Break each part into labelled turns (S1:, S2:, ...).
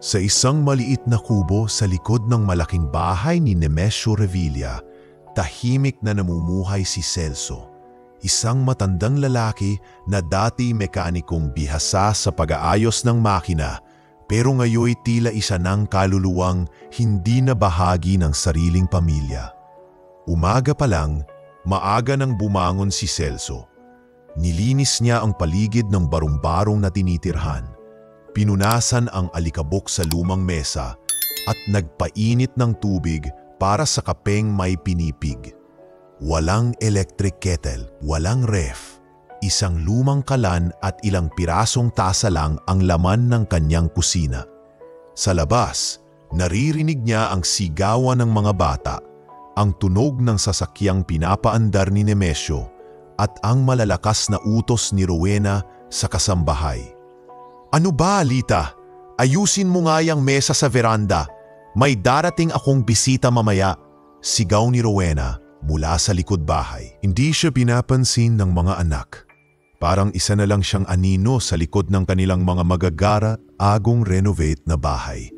S1: Sa isang maliit na kubo sa likod ng malaking bahay ni Nemesio Revilla, tahimik na namumuhay si Celso, isang matandang lalaki na dati mekanikong bihasa sa pag-aayos ng makina pero ngayoy tila isa ng kaluluwang hindi na bahagi ng sariling pamilya. Umaga pa lang, maaga nang bumangon si Celso. Nilinis niya ang paligid ng barong-barong na tinitirhan. Pinunasan ang alikabok sa lumang mesa at nagpainit ng tubig para sa kapeng may pinipig. Walang electric kettle, walang ref. Isang lumang kalan at ilang pirasong tasa lang ang laman ng kanyang kusina. Sa labas, naririnig niya ang sigawan ng mga bata, ang tunog ng sasakyang pinapaandar ni Nemesio at ang malalakas na utos ni Rowena sa kasambahay. "Ano ba, Alita? Ayusin mo nga yung mesa sa veranda. May darating akong bisita mamaya," sigaw ni Rowena mula sa likod bahay. Hindi siya pinapansin ng mga anak. Parang isa na lang siyang anino sa likod ng kanilang mga magagara, agong renovate na bahay.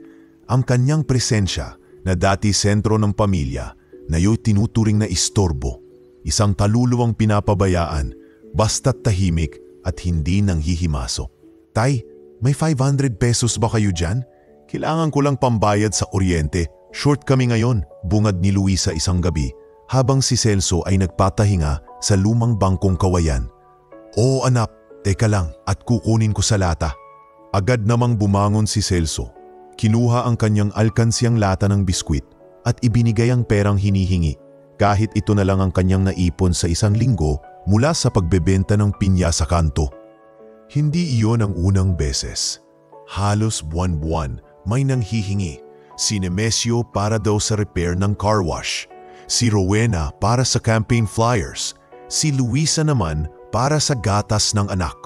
S1: Ang kanyang presensya na dati sentro ng pamilya, ngayon tinuturing na istorbo. Isang kaluluwang pinapabayaan, basta't tahimik at hindi nanghihimasok. "Tay, may 500 pesos ba kayo dyan? Kailangan ko lang pambayad sa kuryente. Short kami ngayon," bungad ni Luisa isang gabi habang si Celso ay nagpatahinga sa lumang bangkong kawayan. "Oo anak, teka lang at kukunin ko sa lata." Agad namang bumangon si Celso. Kinuha ang kanyang alkansyang lata ng biskwit at ibinigay ang perang hinihingi, kahit ito na lang ang kanyang naipon sa isang linggo mula sa pagbebenta ng pinya sa kanto. Hindi iyon ang unang beses. Halos buwan-buwan may nanghihingi. Si Nemesio para daw sa repair ng car wash, si Rowena para sa campaign flyers, si Luisa naman para sa gatas ng anak.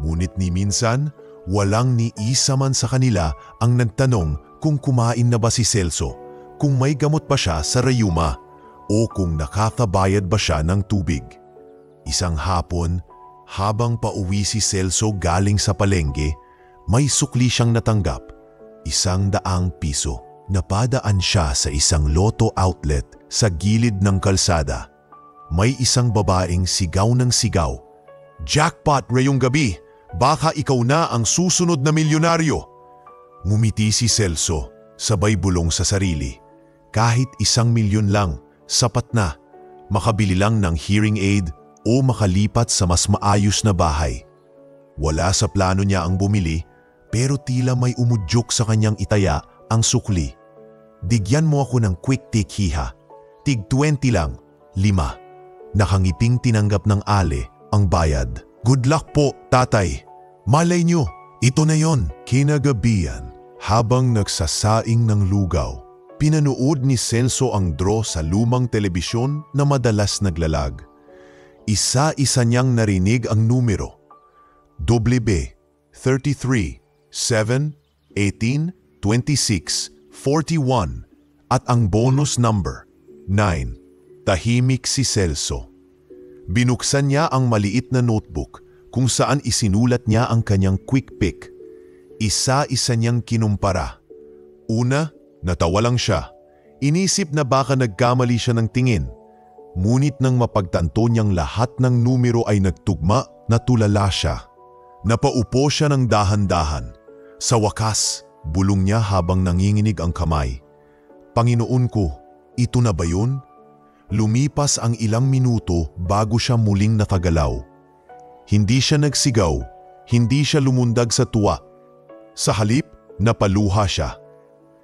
S1: Ngunit ni minsan, walang ni isa man sa kanila ang nagtanong kung kumain na ba si Celso, kung may gamot ba siya sa rayuma, o kung nakakabayad ba siya ng tubig. Isang hapon, habang pauwi si Celso galing sa palengke, may sukli siyang natanggap, 100 piso. Napadaan siya sa isang Lotto outlet sa gilid ng kalsada. May isang babaeng sigaw ng sigaw, "Jackpot ngayong gabi! Baka ikaw na ang susunod na milyonaryo!" Ngumiti si Celso, sabay bulong sa sarili. Kahit 1 milyon lang, sapat na. Makabili lang ng hearing aid o makalipat sa mas maayos na bahay. Wala sa plano niya ang bumili, pero tila may umudyok sa kanyang itaya ang sukli. "Digyan mo ako ng quick take hiha. Tig 20 lang, 5. Nakangiting tinanggap ng Ale ang bayad. "Good luck po, tatay. Malay nyo, ito na yon." Kinagabihan, habang nagsasaing ng lugaw, pinanood ni Celso ang draw sa lumang telebisyon na madalas naglalag. Isa-isa niyang narinig ang numero. WB 33, 7, 18, 26, 41 at ang bonus number 9. Tahimik si Celso. Binuksan niya ang maliit na notebook kung saan isinulat niya ang kanyang quick pick. Isa-isa niyang kinumpara. Una, natawa lang siya. Inisip na baka nagkamali siya ng tingin. Ngunit nang mapagtanto niyang lahat ng numero ay nagtugma, natulala siya. Napaupo siya ng dahan-dahan. Sa wakas, bulong niya habang nanginginig ang kamay. "Panginoon ko, ito na ba yun?" Lumipas ang ilang minuto bago siya muling nakagalaw. Hindi siya nagsigaw, hindi siya lumundag sa tuwa. Sa halip, napaluha siya.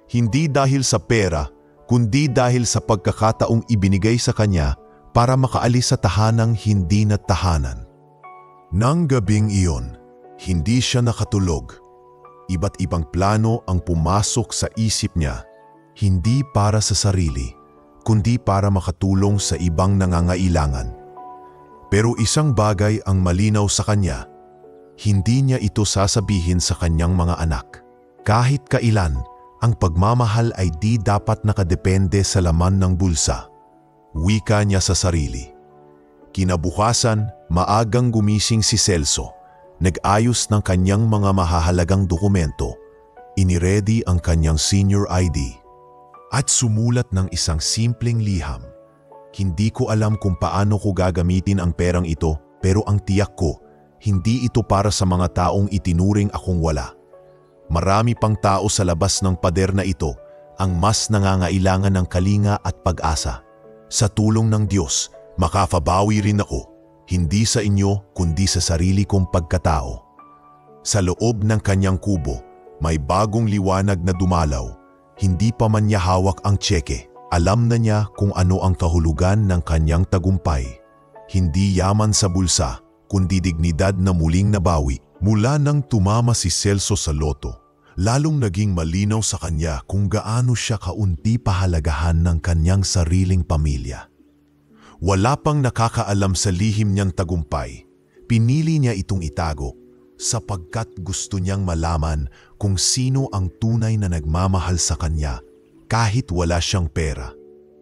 S1: Hindi dahil sa pera, kundi dahil sa pagkakataong ibinigay sa kanya para makaalis sa tahanang hindi na tahanan. Nang gabing iyon, hindi siya nakatulog. Iba't ibang plano ang pumasok sa isip niya, hindi para sa sarili, kundi para makatulong sa ibang nangangailangan. Pero isang bagay ang malinaw sa kanya, hindi niya ito sasabihin sa kanyang mga anak. Kahit kailan, ang pagmamahal ay di dapat nakadepende sa laman ng bulsa. Wika niya sa sarili. Kinabukasan, maagang gumising si Celso. Nag-ayos ng kanyang mga mahahalagang dokumento. Iniredy ang kanyang senior ID at sumulat ng isang simpleng liham. Hindi ko alam kung paano ko gagamitin ang perang ito, pero ang tiyak ko, hindi ito para sa mga taong itinuring akong wala. Marami pang tao sa labas ng pader na ito ang mas nangangailangan ng kalinga at pag-asa. Sa tulong ng Diyos, makafabawi rin ako, hindi sa inyo kundi sa sarili kong pagkatao. Sa loob ng kanyang kubo, may bagong liwanag na dumalaw. Hindi pa man niya hawak ang tseke. Alam na niya kung ano ang kahulugan ng kanyang tagumpay. Hindi yaman sa bulsa, kundi dignidad na muling nabawi. Mula nang tumama si Celso sa loto, lalong naging malinaw sa kanya kung gaano siya kaunti pahalagahan ng kanyang sariling pamilya. Wala pang nakakaalam sa lihim niyang tagumpay. Pinili niya itong itago sapagkat gusto niyang malaman kung sino ang tunay na nagmamahal sa kanya kahit wala siyang pera.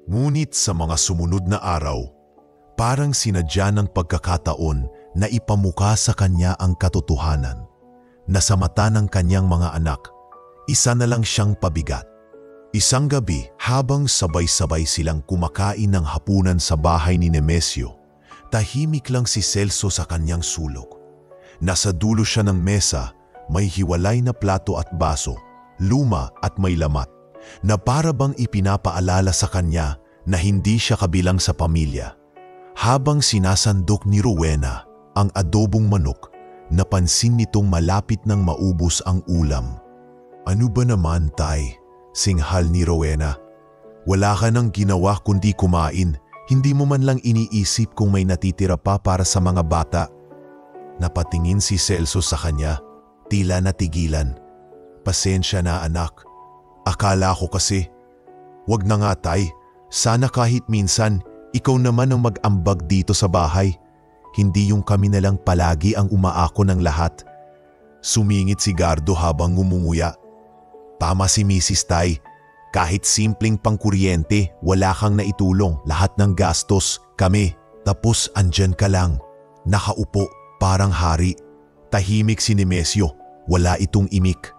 S1: Ngunit sa mga sumunod na araw, parang sinadya ng pagkakataon na ipamukha sa kanya ang katotohanan na sa mata ng kanyang mga anak, isa na lang siyang pabigat. Isang gabi, habang sabay-sabay silang kumakain ng hapunan sa bahay ni Nemesio, tahimik lang si Celso sa kanyang sulok. Nasa dulo siya ng mesa, may hiwalay na plato at baso, luma at may lamat, na para bang ipinapaalala sa kanya na hindi siya kabilang sa pamilya. Habang sinasandok ni Rowena ang adobong manok, napansin nitong malapit nang maubos ang ulam. "Ano ba naman, tay?" singhal ni Rowena. "Wala ka nang ginawa kundi kumain. Hindi mo man lang iniisip kung may natitira pa para sa mga bata." Napatingin si Celso sa kanya, tila natigilan. "Pasensya na, anak. Akala ko kasi." "Wag na nga, tay. Sana kahit minsan, ikaw naman ang mag-ambag dito sa bahay. Hindi yung kami na lang palagi ang umaako ng lahat." Sumingit si Gardo habang ngumunguya. "Tama si Mrs. Tay. Kahit simpleng pangkuryente, wala kang naitulong. Lahat ng gastos, kami. Tapos andyan ka lang, nakaupo, parang hari." Tahimik si Nemesio, wala itong imik.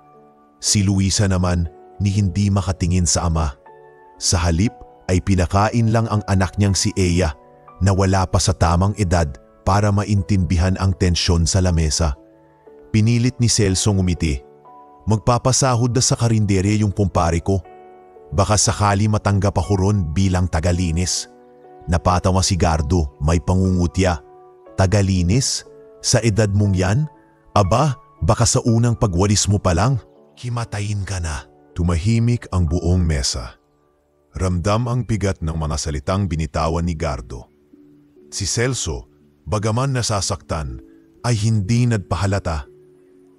S1: Si Luisa naman, ni hindi makatingin sa ama. Sa halip ay pinakain lang ang anak niyang si Eya na wala pa sa tamang edad para maintindihan ang tensyon sa lamesa. Pinilit ni Celso ngumiti. "Magpapasahod na sa karinderya yung kumpare ko. Baka sakali matanggap ako ron bilang tagalinis." Napatawa si Gardo, may pangungutya. "Tagalinis? Sa edad mong yan? Aba, baka sa unang pagwalis mo pa lang, himatayin ka na." Tumahimik ang buong mesa. Ramdam ang bigat ng mga salitang binitawan ni Gardo. Si Celso, bagaman nasasaktan, ay hindi nagpahalata.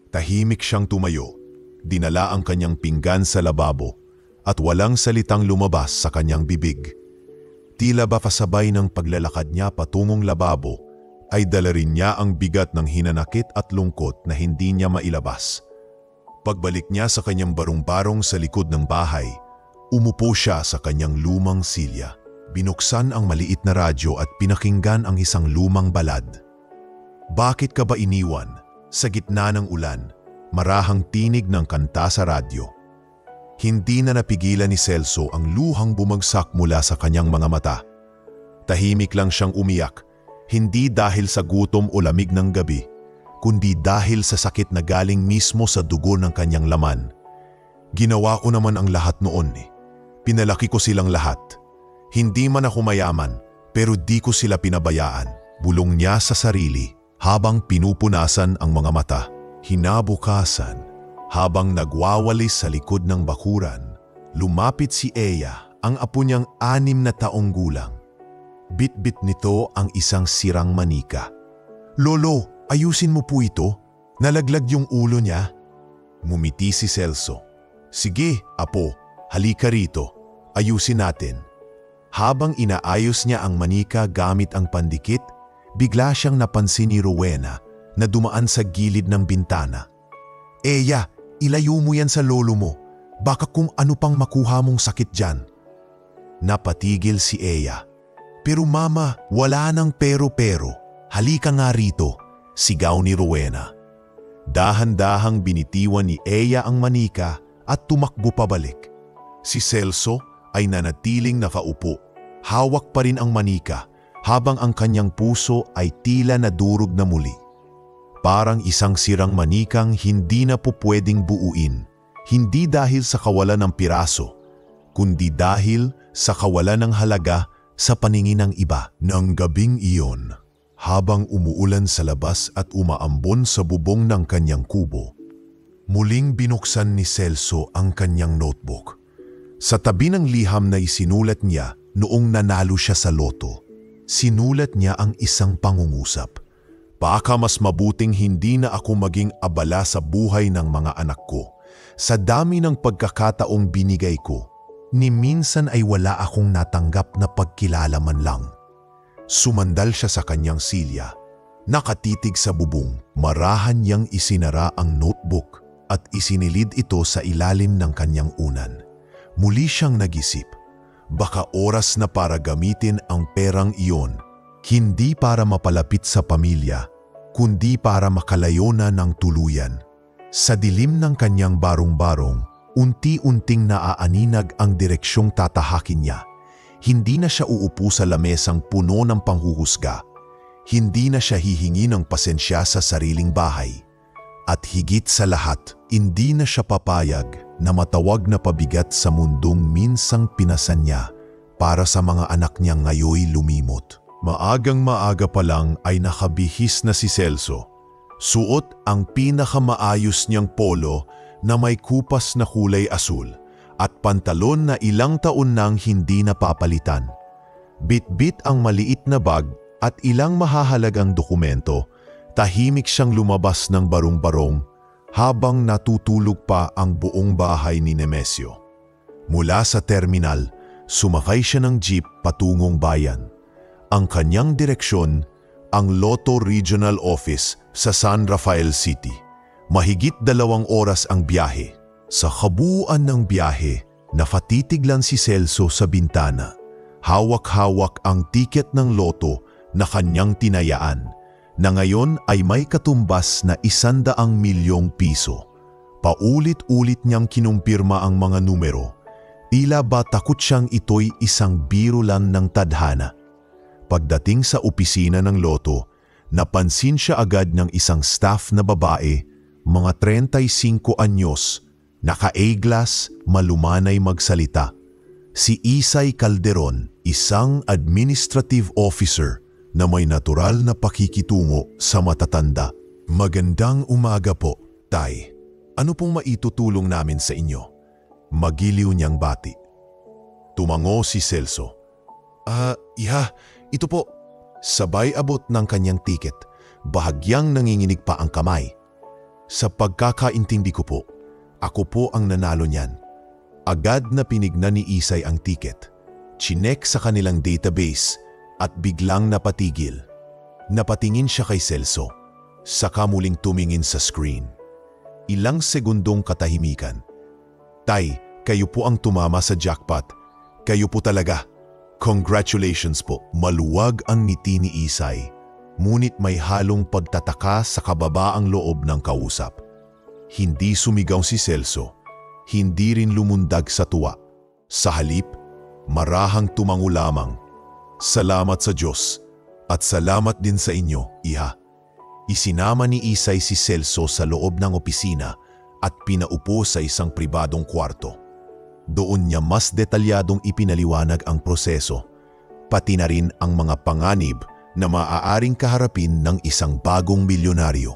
S1: Tahimik siyang tumayo, dinala ang kanyang pinggan sa lababo at walang salitang lumabas sa kanyang bibig. Tila ba kasabay ng paglalakad niya patungong lababo, ay dala rin niya ang bigat ng hinanakit at lungkot na hindi niya mailabas. Pagbalik niya sa kanyang barong-barong sa likod ng bahay, umupo siya sa kanyang lumang silya. Binuksan ang maliit na radyo at pinakinggan ang isang lumang balad. "Bakit ka ba iniwan?" Sa gitna ng ulan, marahang tinig ng kanta sa radyo. Hindi na napigilan ni Celso ang luhang bumagsak mula sa kanyang mga mata. Tahimik lang siyang umiyak, hindi dahil sa gutom o lamig ng gabi, kundi dahil sa sakit na galing mismo sa dugo ng kanyang laman. "Ginawa ko naman ang lahat noon eh. Pinalaki ko silang lahat. Hindi man ako mayaman, pero di ko sila pinabayaan." Bulong niya sa sarili habang pinupunasan ang mga mata. Hinabukasan, habang nagwawalis sa likod ng bakuran, lumapit si Eya, ang apo niyang 6 na taong gulang. Bit-bit nito ang isang sirang manika. "Lolo, ayusin mo po ito. Nalaglag yung ulo niya." Ngumiti si Celso. "Sige, apo, halika rito. Ayusin natin." Habang inaayos niya ang manika gamit ang pandikit, bigla siyang napansin ni Rowena na dumaan sa gilid ng bintana. "Eya, ilayo mo yan sa lolo mo. Baka kung ano pang makuha mong sakit dyan." Napatigil si Eya. "Pero mama, wala nang pero-pero. Halika nga rito," sigaw ni Rowena. Dahan-dahang binitiwan ni Eya ang manika at tumakbo pabalik. Si Celso ay nanatiling nakaupo. Hawak pa rin ang manika habang ang kanyang puso ay tila nadurog na muli. Parang isang sirang manikang hindi na po pwedeng buuin. Hindi dahil sa kawalan ng piraso, kundi dahil sa kawalan ng halaga sa paningin ng iba. Nang gabing iyon, habang umuulan sa labas at umaambon sa bubong ng kanyang kubo, muling binuksan ni Celso ang kanyang notebook. Sa tabi ng liham na isinulat niya noong nanalo siya sa loto, sinulat niya ang isang pangungusap. Baka mas mabuting hindi na ako maging abala sa buhay ng mga anak ko. Sa dami ng pagkakataong binigay ko, ni minsan ay wala akong natanggap na pagkilala man lang. Sumandal siya sa kanyang silya. Nakatitig sa bubong, marahan niyang isinara ang notebook at isinilid ito sa ilalim ng kanyang unan. Muli siyang nag-isip. Baka oras na para gamitin ang perang iyon, hindi para mapalapit sa pamilya, kundi para makalayo na ng tuluyan. Sa dilim ng kanyang barong-barong, unti-unting naaaninag ang direksyong tatahakin niya. Hindi na siya uupo sa lamesang puno ng panghuhusga. Hindi na siya hihingi ng pasensya sa sariling bahay. At higit sa lahat, hindi na siya papayag na matawag na pabigat sa mundong minsang pinasan niya para sa mga anak niyang ngayoy lumimot. Maagang maaga pa lang ay nakabihis na si Celso. Suot ang pinakamaayos niyang polo na may kupas na kulay asul at pantalon na ilang taon nang hindi napapalitan. Bit-bit ang maliit na bag at ilang mahahalagang dokumento, tahimik siyang lumabas ng barong-barong habang natutulog pa ang buong bahay ni Nemesio. Mula sa terminal, sumakay siya ng jeep patungong bayan. Ang kanyang direksyon, ang Lotto Regional Office sa San Rafael City. Mahigit 2 oras ang biyahe. Sa kabuuan ng biyahe, nakatitiglan si Celso sa bintana. Hawak-hawak ang tiket ng loto na kanyang tinayaan, na ngayon ay may katumbas na 100 milyong piso. Paulit-ulit niyang kinumpirma ang mga numero. Tila ba takot siyang ito'y isang biro lang ng tadhana. Pagdating sa opisina ng loto, napansin siya agad ng isang staff na babae, mga 35 anyos, naka-eyeglass, malumanay magsalita. Si Isay Calderon, isang administrative officer na may natural na pakikitungo sa matatanda. Magandang umaga po, Tay. Ano pong maitutulong namin sa inyo? Magiliw niyang bati. Tumango si Celso. Iha, ito po. Sabay abot ng kanyang tiket, bahagyang nanginginig pa ang kamay. Sa pagkakaintindi ko po, ako po ang nanalo niyan. Agad na pinignan ni Isay ang tiket. Chinek sa kanilang database at biglang napatigil. Napatingin siya kay Celso, saka muling tumingin sa screen. Ilang segundong katahimikan. Tay, kayo po ang tumama sa jackpot. Kayo po talaga. Congratulations po. Maluwag ang ngiti ni Isay, ngunit may halong pagtataka sa kababaang loob ng kausap. Hindi sumigaw si Celso, hindi rin lumundag sa tuwa. Sa halip, marahang tumango lamang. Salamat sa Diyos at salamat din sa inyo, Iha. Isinama ni Isay si Celso sa loob ng opisina at pinaupo sa isang pribadong kwarto. Doon niya mas detalyadong ipinaliwanag ang proseso, pati na rin ang mga panganib na maaaring kaharapin ng isang bagong milyonaryo.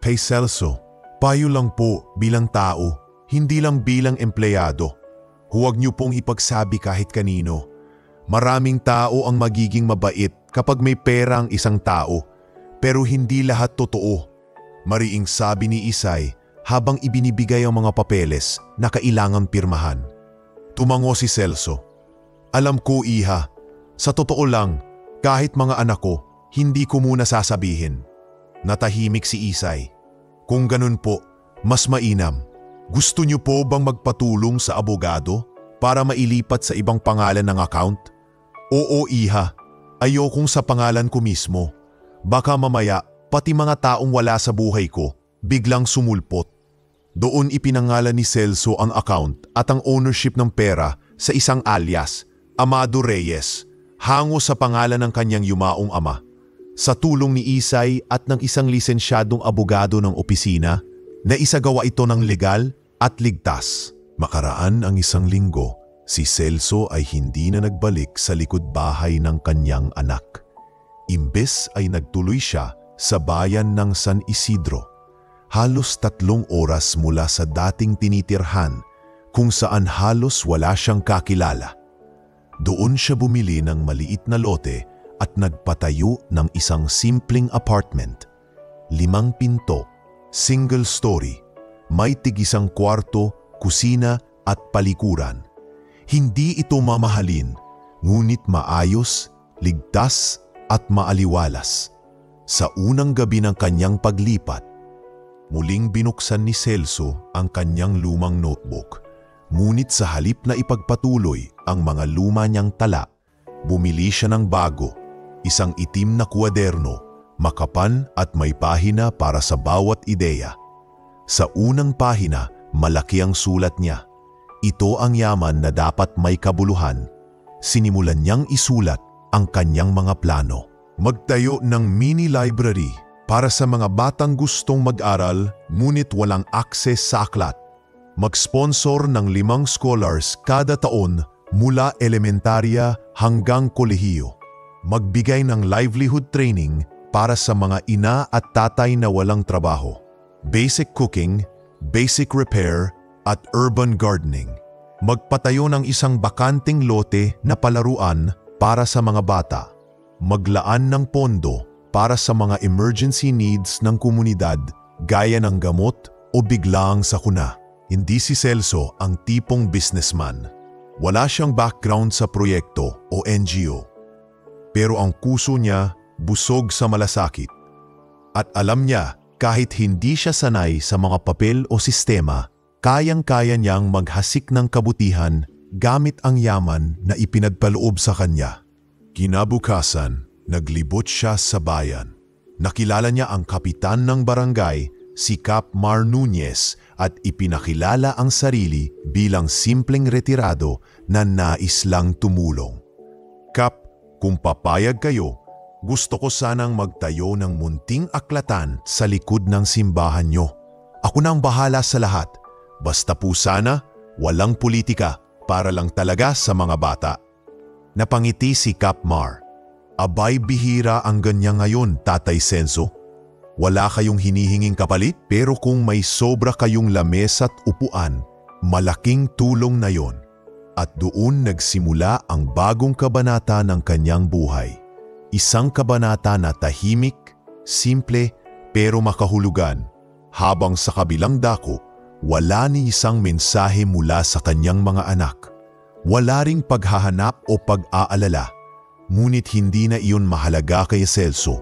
S1: Kay Celso, payo lang po bilang tao, hindi lang bilang empleyado. Huwag niyo pong ipagsabi kahit kanino. Maraming tao ang magiging mabait kapag may pera ang isang tao, pero hindi lahat totoo. Mariing sabi ni Isay habang ibinibigay ang mga papeles na kailangang pirmahan. Tumango si Celso. Alam ko, Iha, sa totoo lang, kahit mga anak ko, hindi ko muna sasabihin. Natahimik si Isay. Kung ganun po, mas mainam. Gusto niyo po bang magpatulong sa abogado para mailipat sa ibang pangalan ng account? Oo, Iha. Ayokong sa pangalan ko mismo. Baka mamaya, pati mga taong wala sa buhay ko, biglang sumulpot. Doon ipinangalan ni Celso ang account at ang ownership ng pera sa isang alias, Amado Reyes, hango sa pangalan ng kanyang yumaong ama. Sa tulong ni Isay at ng isang lisensyadong abogado ng opisina, naisagawa ito ng legal at ligtas. Makaraan ang isang linggo, si Celso ay hindi na nagbalik sa likod bahay ng kanyang anak. Imbes ay nagtuloy siya sa bayan ng San Isidro. Halos 3 oras mula sa dating tinitirhan kung saan halos wala siyang kakilala. Doon siya bumili ng maliit na lote at nagpatayo ng isang simpleng apartment. 5 pinto, single story, may tig-isang kwarto, kusina at palikuran. Hindi ito mamahalin, ngunit maayos, ligtas at maaliwalas. Sa unang gabi ng kanyang paglipat, muling binuksan ni Celso ang kanyang lumang notebook. Ngunit sa halip na ipagpatuloy ang mga luma niyang tala, bumili siya ng bago, isang itim na kwaderno, makapan at may pahina para sa bawat ideya. Sa unang pahina, malaki ang sulat niya. Ito ang yaman na dapat may kabuluhan. Sinimulan niyang isulat ang kanyang mga plano. Magtayo ng mini library para sa mga batang gustong mag-aral ngunit walang akses sa aklat. Mag-sponsor ng 5 scholars kada taon mula elementarya hanggang kolehiyo. Magbigay ng livelihood training para sa mga ina at tatay na walang trabaho. Basic cooking, basic repair at urban gardening. Magpatayo ng isang bakanting lote na palaruan para sa mga bata. Maglaan ng pondo para sa mga emergency needs ng komunidad gaya ng gamot o biglaang sakuna. Hindi si Celso ang tipong businessman. Wala siyang background sa proyekto o NGO. Pero ang puso niya busog sa malasakit. At alam niya kahit hindi siya sanay sa mga papel o sistema, kayang-kaya niyang maghasik ng kabutihan gamit ang yaman na ipinagpaloob sa kanya. Kinabukasan, naglibot siya sa bayan. Nakilala niya ang kapitan ng barangay, si Cap Mar Nunez, at ipinakilala ang sarili bilang simpleng retirado na nais lang tumulong. Cap, kung papayag kayo, gusto ko sanang magtayo ng munting aklatan sa likod ng simbahan nyo. Ako na ang bahala sa lahat. Basta po sana, walang politika para lang talaga sa mga bata. Napangiti si Cap Mar. Abay bihira ang ganyan ngayon, Tatay Celso. Wala kayong hinihinging kapalit, pero kung may sobra kayong lamesa at upuan, malaking tulong na yon. At doon nagsimula ang bagong kabanata ng kanyang buhay. Isang kabanata na tahimik, simple, pero makahulugan. Habang sa kabilang dako, wala ni isang mensahe mula sa kanyang mga anak. Wala ring paghahanap o pag-aalala. Ngunit hindi na iyon mahalaga kay Celso.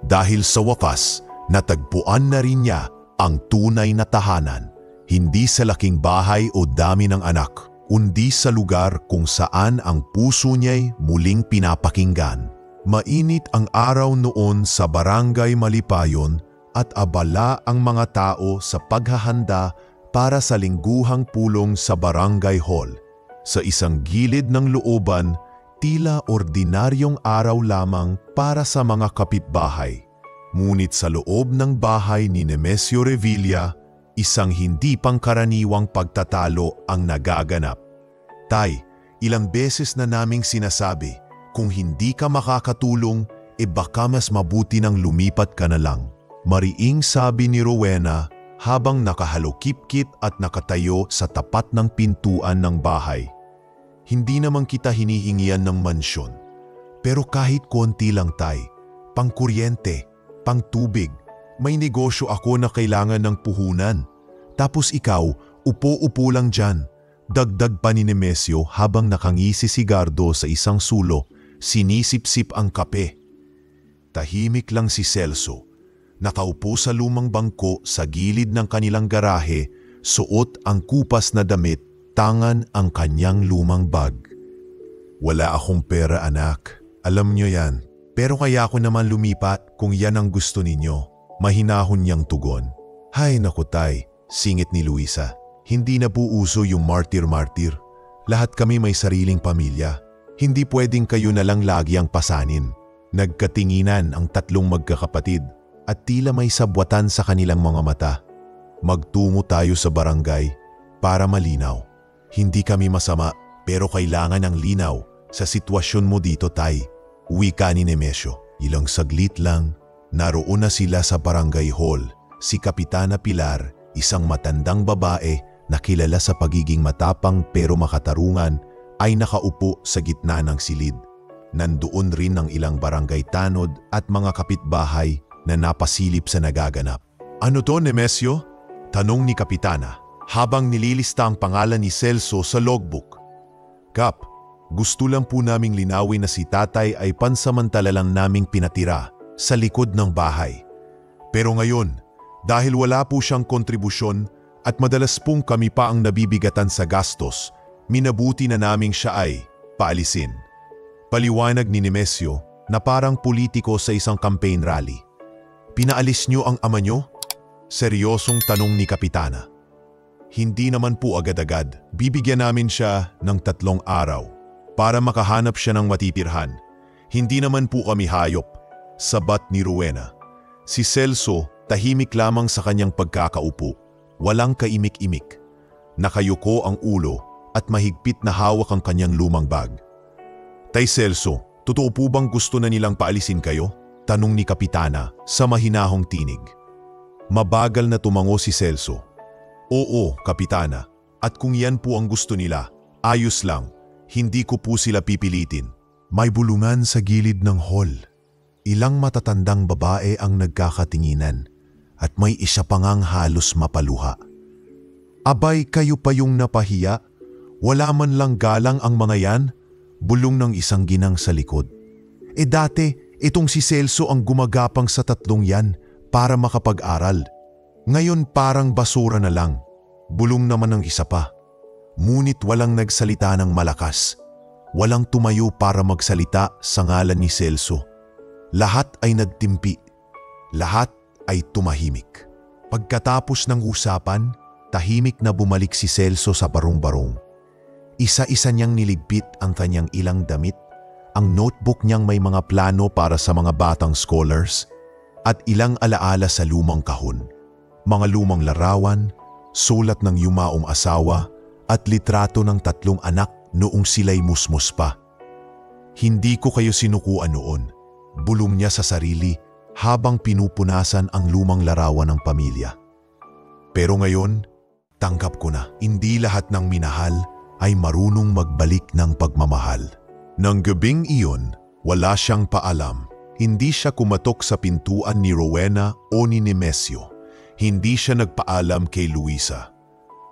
S1: Dahil sa wakas, natagpuan na rin niya ang tunay na tahanan. Hindi sa laking bahay o dami ng anak, kundi sa lugar kung saan ang puso niya'y muling pinapakinggan. Mainit ang araw noon sa Barangay Malipayon at abala ang mga tao sa paghahanda para sa lingguhang pulong sa Barangay Hall. Sa isang gilid ng looban, tila ordinaryong araw lamang para sa mga kapitbahay. Ngunit sa loob ng bahay ni Nemesio Revilla, isang hindi pangkaraniwang pagtatalo ang nagaganap. Tay, ilang beses na naming sinasabi, kung hindi ka makakatulong, baka mas mabuti nang lumipat ka na lang. Mariing sabi ni Rowena habang nakahalukip-kit at nakatayo sa tapat ng pintuan ng bahay. Hindi naman kita hinihingian ng mansyon. Pero kahit konti lang, tay, pangkuryente, pangtubig, may negosyo ako na kailangan ng puhunan. Tapos ikaw, upo-upo lang dyan. Dagdag pa ni Nemesio habang nakangisi si Gardo sa isang sulo, sinisip-sip ang kape. Tahimik lang si Celso. Nakaupo sa lumang bangko sa gilid ng kanilang garahe, suot ang kupas na damit, tangan ang kanyang lumang bag. Wala akong pera, anak. Alam nyo yan. Pero kaya ako naman lumipat kung yan ang gusto ninyo. Mahinahon niyang tugon. Hay naku, tay, Singit ni Luisa. Hindi na po uso yung martir-martir. Lahat kami may sariling pamilya. Hindi pwedeng kayo na lang lagi ang pasanin. Nagkatinginan ang tatlong magkakapatid at tila may sabwatan sa kanilang mga mata. Magtungo tayo sa barangay para malinaw. Hindi kami masama pero kailangan ng linaw sa sitwasyon mo dito, Tay. Wika ni Nemesio. Ilang saglit lang, naroon na sila sa barangay hall. Si Kapitana Pilar, isang matandang babae na kilala sa pagiging matapang pero makatarungan, ay nakaupo sa gitna ng silid. Nandoon rin ang ilang barangay tanod at mga kapitbahay na napasilip sa nagaganap. Ano to, Nemesio? Tanong ni Kapitana habang nililista ang pangalan ni Celso sa logbook. Kap, gusto lang po naming linawin na si tatay ay pansamantala lang naming pinatira sa likod ng bahay. Pero ngayon, dahil wala po siyang kontribusyon at madalas pong kami pa ang nabibigatan sa gastos, minabuti na naming siya ay paalisin. Paliwanag ni Nemesio na parang politiko sa isang campaign rally. Pinaalis niyo ang ama niyo? Seryosong tanong ni Kapitana. Hindi naman po agad-agad. Bibigyan namin siya ng 3 araw para makahanap siya ng matitirhan. Hindi naman po kami hayop, sabat ni Rowena. Si Celso tahimik lamang sa kanyang pagkakaupo. Walang kaimik-imik. Nakayuko ang ulo at mahigpit na hawak ang kanyang lumang bag. Tay Celso, totoo po bang gusto na nilang paalisin kayo? Tanong ni Kapitana sa mahinahong tinig. Mabagal na tumango si Celso. Oo, Kapitana. At kung yan po ang gusto nila, ayos lang. Hindi ko po sila pipilitin. May bulungan sa gilid ng hall. Ilang matatandang babae ang nagkakatinginan at may isa pa ngang halos mapaluha. Abay, kayo pa yung napahiya? Wala man lang galang ang mga yan? Bulong ng isang ginang sa likod. Dati, itong si Celso ang gumagapang sa 3 yan para makapag-aral. Ngayon parang basura na lang. Bulong naman ng isa pa. Ngunit walang nagsalita ng malakas. Walang tumayo para magsalita sa ngalan ni Celso. Lahat ay nagtimpi. Lahat ay tumahimik. Pagkatapos ng usapan, tahimik na bumalik si Celso sa barong-barong. Isa-isa niyang niligpit ang kanyang ilang damit, ang notebook niyang may mga plano para sa mga batang scholars, at ilang alaala sa lumang kahon. Mga lumang larawan, sulat ng yumaong asawa, at litrato ng 3 anak noong sila'y musmus pa. Hindi ko kayo sinukuan noon, bulong niya sa sarili habang pinupunasan ang lumang larawan ng pamilya. Pero ngayon, tanggap ko na, hindi lahat ng minahal ay marunong magbalik ng pagmamahal. Nang gabing iyon, wala siyang paalam. Hindi siya kumatok sa pintuan ni Rowena o ni Nemesio. Hindi siya nagpaalam kay Luisa.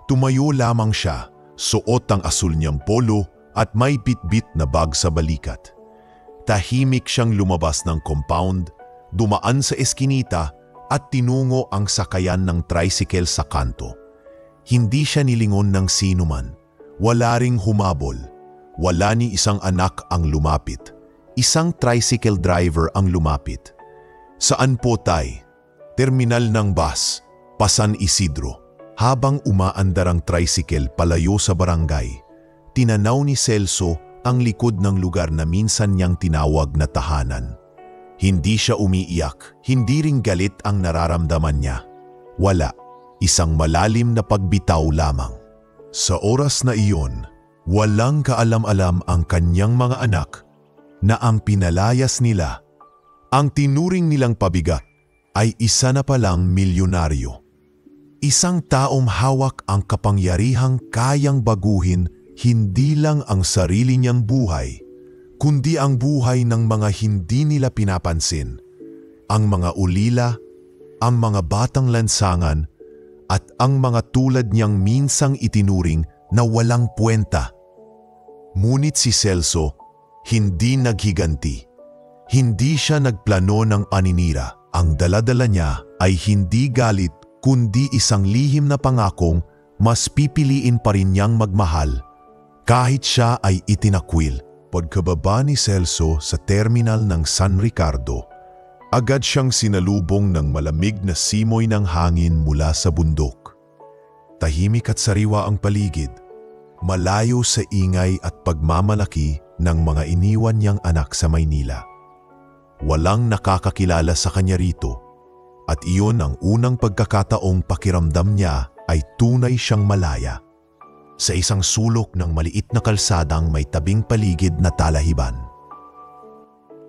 S1: Tumayo lamang siya, suot ang asul niyang polo at may bitbit na bag sa balikat. Tahimik siyang lumabas ng compound, dumaan sa eskinita at tinungo ang sakayan ng tricycle sa kanto. Hindi siya nilingon ng sinuman. Wala ring humabol. Wala ni isang anak ang lumapit. Isang tricycle driver ang lumapit. Saan po, Tay? Terminal ng bus, Pasan Isidro. Habang umaandar ang tricycle palayo sa barangay, tinanaw ni Celso ang likod ng lugar na minsan niyang tinawag na tahanan. Hindi siya umiiyak, hindi ring galit ang nararamdaman niya. Wala, isang malalim na pagbitaw lamang. Sa oras na iyon, walang kaalam-alam ang kanyang mga anak na ang pinalayas nila, ang tinuring nilang pabigat, ay isa na palang milyonaryo. Isang taong hawak ang kapangyarihang kayang baguhin hindi lang ang sarili niyang buhay, kundi ang buhay ng mga hindi nila pinapansin, ang mga ulila, ang mga batang lansangan, at ang mga tulad niyang minsang itinuring na walang puwenta. Ngunit si Celso, hindi naghiganti. Hindi siya nagplano ng paninira. Ang daladala niya ay hindi galit kundi isang lihim na pangakong mas pipiliin pa rin niyang magmahal kahit siya ay itinakwil. Pagkababa ni Celso sa terminal ng San Ricardo, agad siyang sinalubong ng malamig na simoy ng hangin mula sa bundok. Tahimik at sariwa ang paligid, malayo sa ingay at pagmamalaki ng mga iniwan niyang anak sa Maynila. Walang nakakakilala sa kanya rito, at iyon ang unang pagkakataong pakiramdam niya ay tunay siyang malaya. Sa isang sulok ng maliit na kalsadang may tabing paligid na talahiban.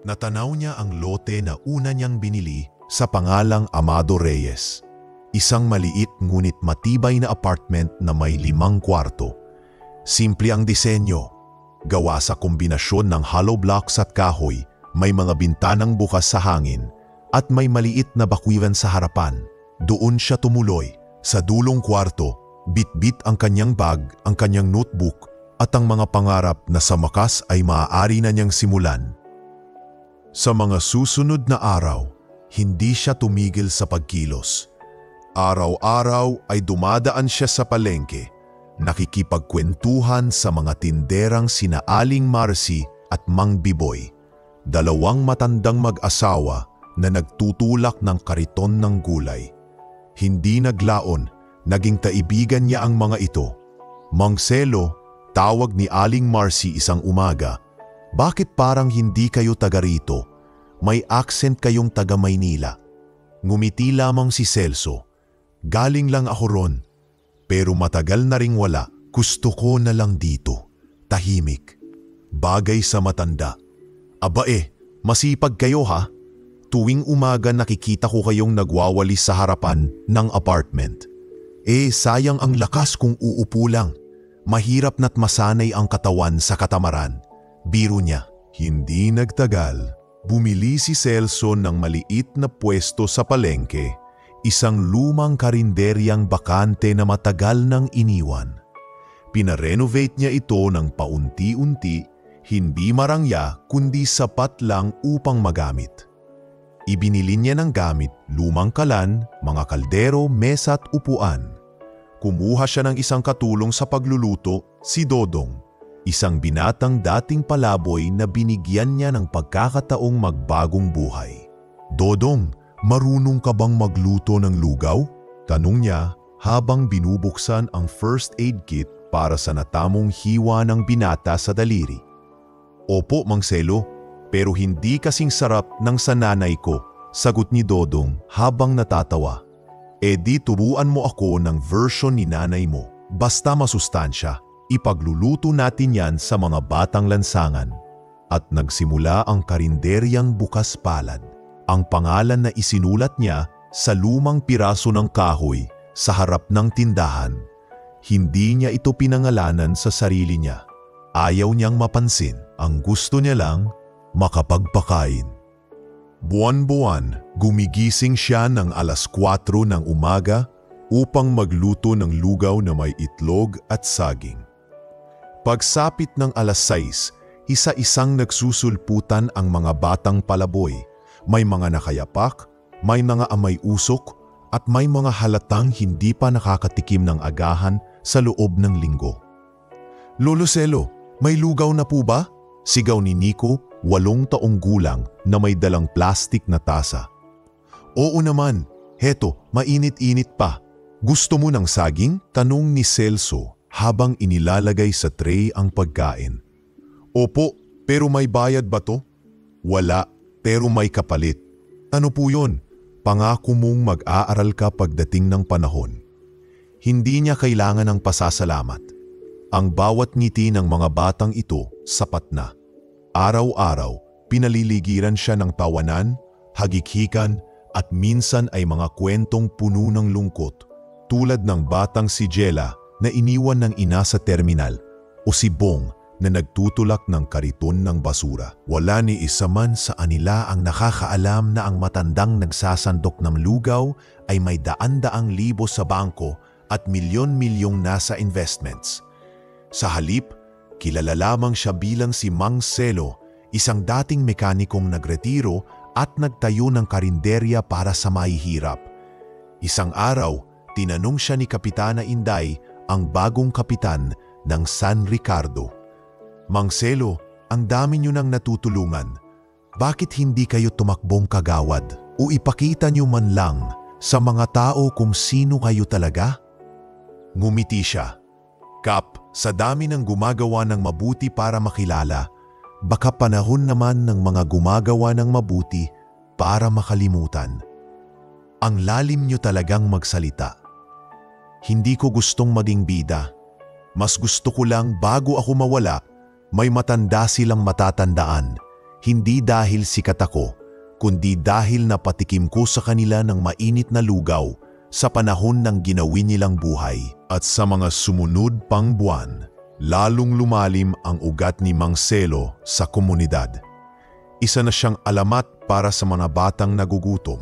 S1: Natanaw niya ang lote na una niyang binili sa pangalang Amado Reyes. Isang maliit ngunit matibay na apartment na may 5 kwarto. Simple ang disenyo, gawa sa kombinasyon ng hollow blocks at kahoy, may mga bintanang bukas sa hangin, at may maliit na bakwiran sa harapan. Doon siya tumuloy. Sa dulong kwarto, bit-bit ang kanyang bag, ang kanyang notebook, at ang mga pangarap na sa wakas ay maaari na niyang simulan. Sa mga susunod na araw, hindi siya tumigil sa pagkilos. Araw-araw ay dumadaan siya sa palengke, nakikipagkwentuhan sa mga tinderang sina Aling Marcy at Mang Biboy, 2 matandang mag-asawa na nagtutulak ng kariton ng gulay. Hindi naglaon, naging kaibigan niya ang mga ito. Mang Selo, tawag ni Aling Marcy isang umaga, "Bakit parang hindi kayo taga rito? May accent kayong taga Maynila." Ngumiti lamang si Celso, "Galing lang ako ron, pero matagal na ring wala. Gusto ko na lang dito." Tahimik. Bagay sa matanda. "Aba masipag kayo ha? Tuwing umaga nakikita ko kayong nagwawalis sa harapan ng apartment. Sayang ang lakas kung uupo lang. Mahirap na't masanay ang katawan sa katamaran." Biro niya. Hindi nagtagal, bumili si Celso ng maliit na pwesto sa palengke, isang lumang karinderyang bakante na matagal nang iniwan. Pinarenovate niya ito ng paunti-unti, hindi marangya kundi sapat lang upang magamit. Ibinili niya ng gamit, lumang kalan, mga kaldero, mesa at upuan. Kumuha siya ng isang katulong sa pagluluto, si Dodong, isang binatang dating palaboy na binigyan niya ng pagkakataong magbagong buhay. "Dodong, marunong ka bang magluto ng lugaw?" tanong niya habang binubuksan ang first aid kit para sa natamong hiwa ng binata sa daliri. "Opo, Mang Selo, pero hindi kasing sarap ng sa nanay ko," sagot ni Dodong habang natatawa. Di turuan mo ako ng version ni nanay mo. Basta masustansya, ipagluluto natin yan sa mga batang lansangan. At nagsimula ang karinderyang bukas palad. Ang pangalan na isinulat niya sa lumang piraso ng kahoy sa harap ng tindahan. Hindi niya ito pinangalanan sa sarili niya. Ayaw niyang mapansin. Ang gusto niya lang, makapagpakain. Buwan-buwan, gumigising siya ng 4:00 ng umaga upang magluto ng lugaw na may itlog at saging. Pagsapit ng 6:00, isa-isang nagsusulputan ang mga batang palaboy. May mga nakayapak, may mga amay usok, at may mga halatang hindi pa nakakatikim ng agahan sa loob ng linggo. "Lolo Selo, may lugaw na po ba?" sigaw ni Nico, 8 taong gulang na may dalang plastik na tasa. "Oo naman, heto, mainit-init pa. Gusto mo ng saging?" tanong ni Celso habang inilalagay sa tray ang pagkain. "Opo, pero may bayad ba to?" "Wala, pero may kapalit." "Ano po yun?" "Pangako mong mag-aaral ka pagdating ng panahon." Hindi niya kailangan ng pasasalamat. Ang bawat ngiti ng mga batang ito sapat na. Araw-araw, pinaliligiran siya ng tawanan, hagikhikan at minsan ay mga kwentong puno ng lungkot, tulad ng batang si Jella na iniwan ng ina sa terminal o si Bong na nagtutulak ng kariton ng basura. Wala ni isa man sa anila ang nakakaalam na ang matandang nagsasandok ng lugaw ay may daan-daang libo sa bangko at milyon-milyong nasa investments. Sa halip, kilala lamang siya bilang si Mang Selo, isang dating mekanikong nagretiro at nagtayo ng karinderya para sa mahihirap. Isang araw, tinanong siya ni Kapitana Inday, ang bagong kapitan ng San Ricardo. "Mang Selo, ang dami niyo nang natutulungan. Bakit hindi kayo tumakbong kagawad o ipakita niyo man lang sa mga tao kung sino kayo talaga?" Ngumiti siya. Kap, sa dami ng gumagawa ng mabuti para makilala, baka panahon naman ng mga gumagawa ng mabuti para makalimutan. Ang lalim niyo talagang magsalita. Hindi ko gustong maging bida. Mas gusto ko lang bago ako mawala, may matanda silang matatandaan. Hindi dahil sikat ako, kundi dahil napatikim ko sa kanila ng mainit na lugaw sa panahon ng ginawi nilang buhay. At sa mga sumunod pang buwan, lalong lumalim ang ugat ni Mang Selo sa komunidad. Isa na siyang alamat para sa mga batang nagugutom,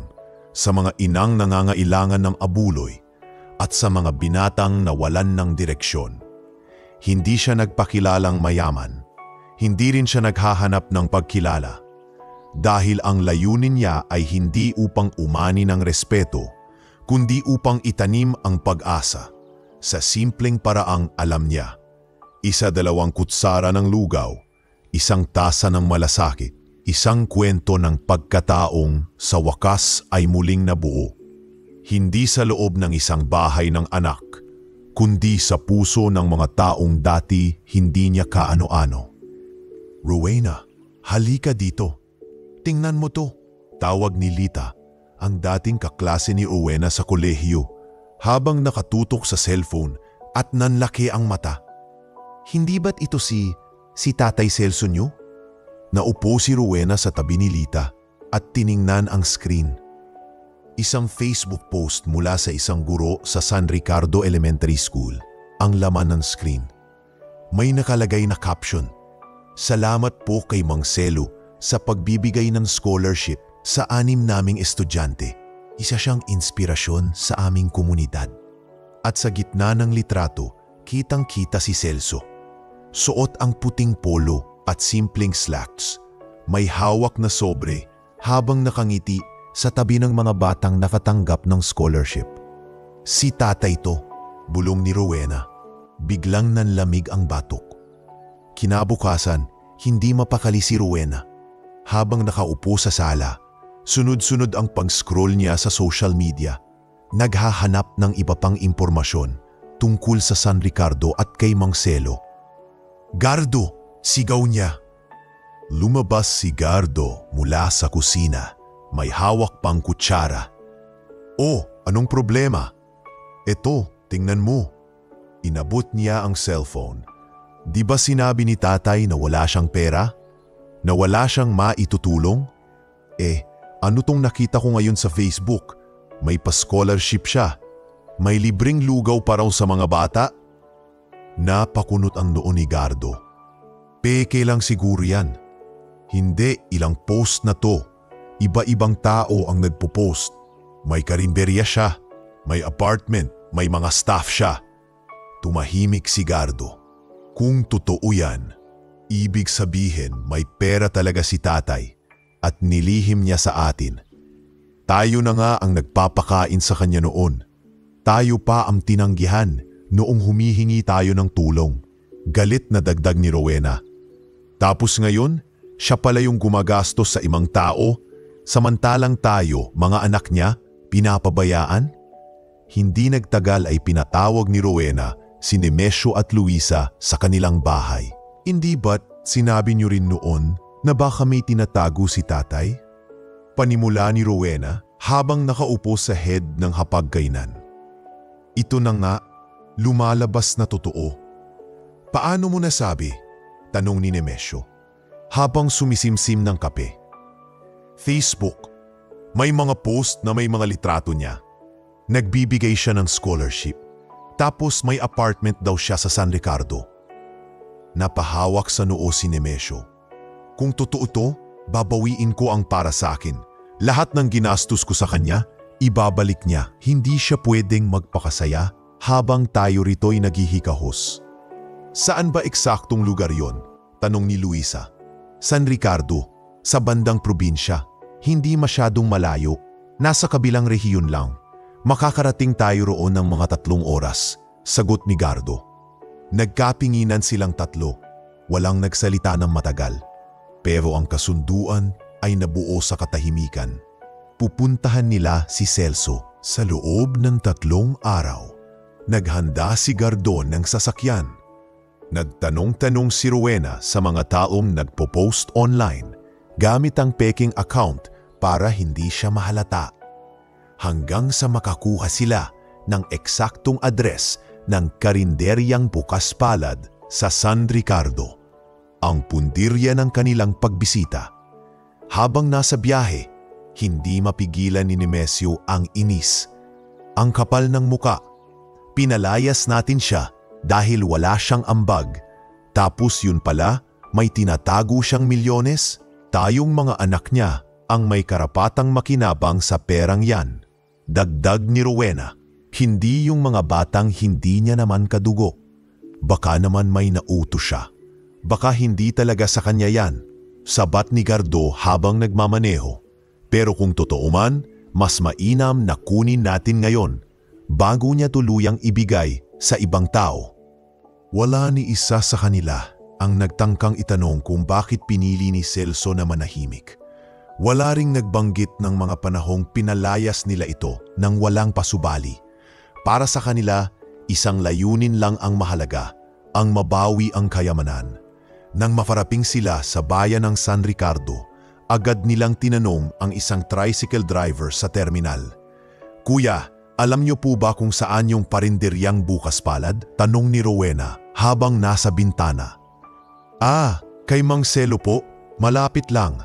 S1: sa mga inang nangangailangan ng abuloy, at sa mga binatang nawalan ng direksyon. Hindi siya nagpakilalang mayaman. Hindi rin siya naghahanap ng pagkilala. Dahil ang layunin niya ay hindi upang umani ng respeto, kundi upang itanim ang pag-asa sa simpleng paraang alam niya. 1-2 kutsara ng lugaw, 1 tasa ng malasakit, 1 kwento ng pagkataong sa wakas ay muling nabuo. Hindi sa loob ng isang bahay ng anak, kundi sa puso ng mga taong dati hindi niya kaano-ano. Rowena, halika dito. Tingnan mo to. Tawag ni Lita, ang dating kaklase ni Rowena sa kolehiyo, habang nakatutok sa cellphone at nanlaki ang mata. Hindi ba't ito si Tatay Celso niyo? Naupo si Rowena sa tabi ni Lita at tiningnan ang screen. Isang Facebook post mula sa isang guro sa San Ricardo Elementary School ang laman ng screen. May nakalagay na caption, "Salamat po kay Mang Selo sa pagbibigay ng scholarship sa 6 naming estudyante. Isa siyang inspirasyon sa aming komunidad." At sa gitna ng litrato, kitang-kita si Celso. Suot ang puting polo at simpleng slacks. May hawak na sobre habang nakangiti sa tabi ng mga batang nakatanggap ng scholarship. Si tatay to, bulong ni Rowena. Biglang nanlamig ang batok. Kinabukasan, hindi mapakali si Rowena. Habang nakaupo sa sala, sunod-sunod ang pag-scroll niya sa social media. Naghahanap ng iba pang impormasyon tungkol sa San Ricardo at kay Mang Selo. "Gardo!" sigaw niya. Lumabas si Gardo mula sa kusina. May hawak pang kutsara. "Oh, anong problema?" "Eto, tingnan mo." Inabot niya ang cellphone. "Di ba sinabi ni tatay na wala siyang pera? Na wala siyang maitutulong? Ano tong nakita ko ngayon sa Facebook? May pa-scholarship siya. May libreng lugaw pa raw sa mga bata." Napakunot ang noo ni Gardo. Peke lang siguro yan. Hindi, ilang post na to. Iba-ibang tao ang nagpo-post. May karinderya siya, may apartment, may mga staff siya. Tumahimik si Gardo. Kung totoo yan, ibig sabihin may pera talaga si tatay at nilihim niya sa atin. Tayo na nga ang nagpapakain sa kanya noon. Tayo pa ang tinanggihan noong humihingi tayo ng tulong. Galit na dagdag ni Rowena. Tapos ngayon, siya pala yung gumagastos sa ibang tao, samantalang tayo, mga anak niya, pinapabayaan? Hindi nagtagal ay pinatawag ni Rowena si Nemesio at Luisa sa kanilang bahay. "Hindi ba't sinabi niyo rin noon na baka may tinatago si tatay?" Panimula ni Rowena habang nakaupo sa head ng hapagkainan. "Ito na nga, lumalabas na totoo." "Paano mo nasabi?" tanong ni Nemesio habang sumisimsim ng kape. "Facebook. May mga post na may mga litrato niya. Nagbibigay siya ng scholarship. Tapos may apartment daw siya sa San Ricardo." Napahawak sa noo si Nemesio. "Kung totoo to, babawiin ko ang para sa akin. Lahat ng ginastos ko sa kanya, ibabalik niya. Hindi siya pwedeng magpakasaya habang tayo rito'y naghihikahos." "Saan ba eksaktong lugar yon?" tanong ni Luisa. "San Ricardo, sa bandang probinsya. Hindi masyadong malayo. Nasa kabilang rehiyon lang. Makakarating tayo roon ng mga 3 oras, sagot ni Gardo. Nagkapinginan silang tatlo. Walang nagsalita ng matagal. Pero ang kasunduan ay nabuo sa katahimikan. Pupuntahan nila si Celso sa loob ng 3 araw. naghanda si Gardon ng sasakyan. Nagtanong-tanong si Rowena sa mga taong nagpo-post online gamit ang peking account para hindi siya mahalata. Hanggang sa makakuha sila ng eksaktong address ng karinderyang bukas palad sa San Ricardo, ang pundirya ng kanilang pagbisita. Habang nasa biyahe, hindi mapigilan ni Nemesio ang inis. Ang kapal ng muka. Pinalayas natin siya dahil wala siyang ambag. Tapos yun pala, may tinatago siyang milyones. Tayong mga anak niya ang may karapatang makinabang sa perang yan. Dagdag ni Rowena, hindi yung mga batang hindi niya naman kadugo. Baka naman may nauto siya. Baka hindi talaga sa kanya yan. Sabat ni Gardo habang nagmamaneho. Pero kung totoo man, mas mainam na kunin natin ngayon bago niya tuluyang ibigay sa ibang tao. Wala ni isa sa kanila ang nagtangkang itanong kung bakit pinili ni Celso na manahimik. Wala ring nagbanggit ng mga panahong pinalayas nila ito nang walang pasubali. Para sa kanila, isang layunin lang ang mahalaga, ang mabawi ang kayamanan. Nang mafaraping sila sa bayan ng San Ricardo, agad nilang tinanong ang isang tricycle driver sa terminal. "Kuya, alam niyo po ba kung saan yung parinderyang bukas palad?" Tanong ni Rowena habang nasa bintana. "Ah, kay Mang Celo po, malapit lang.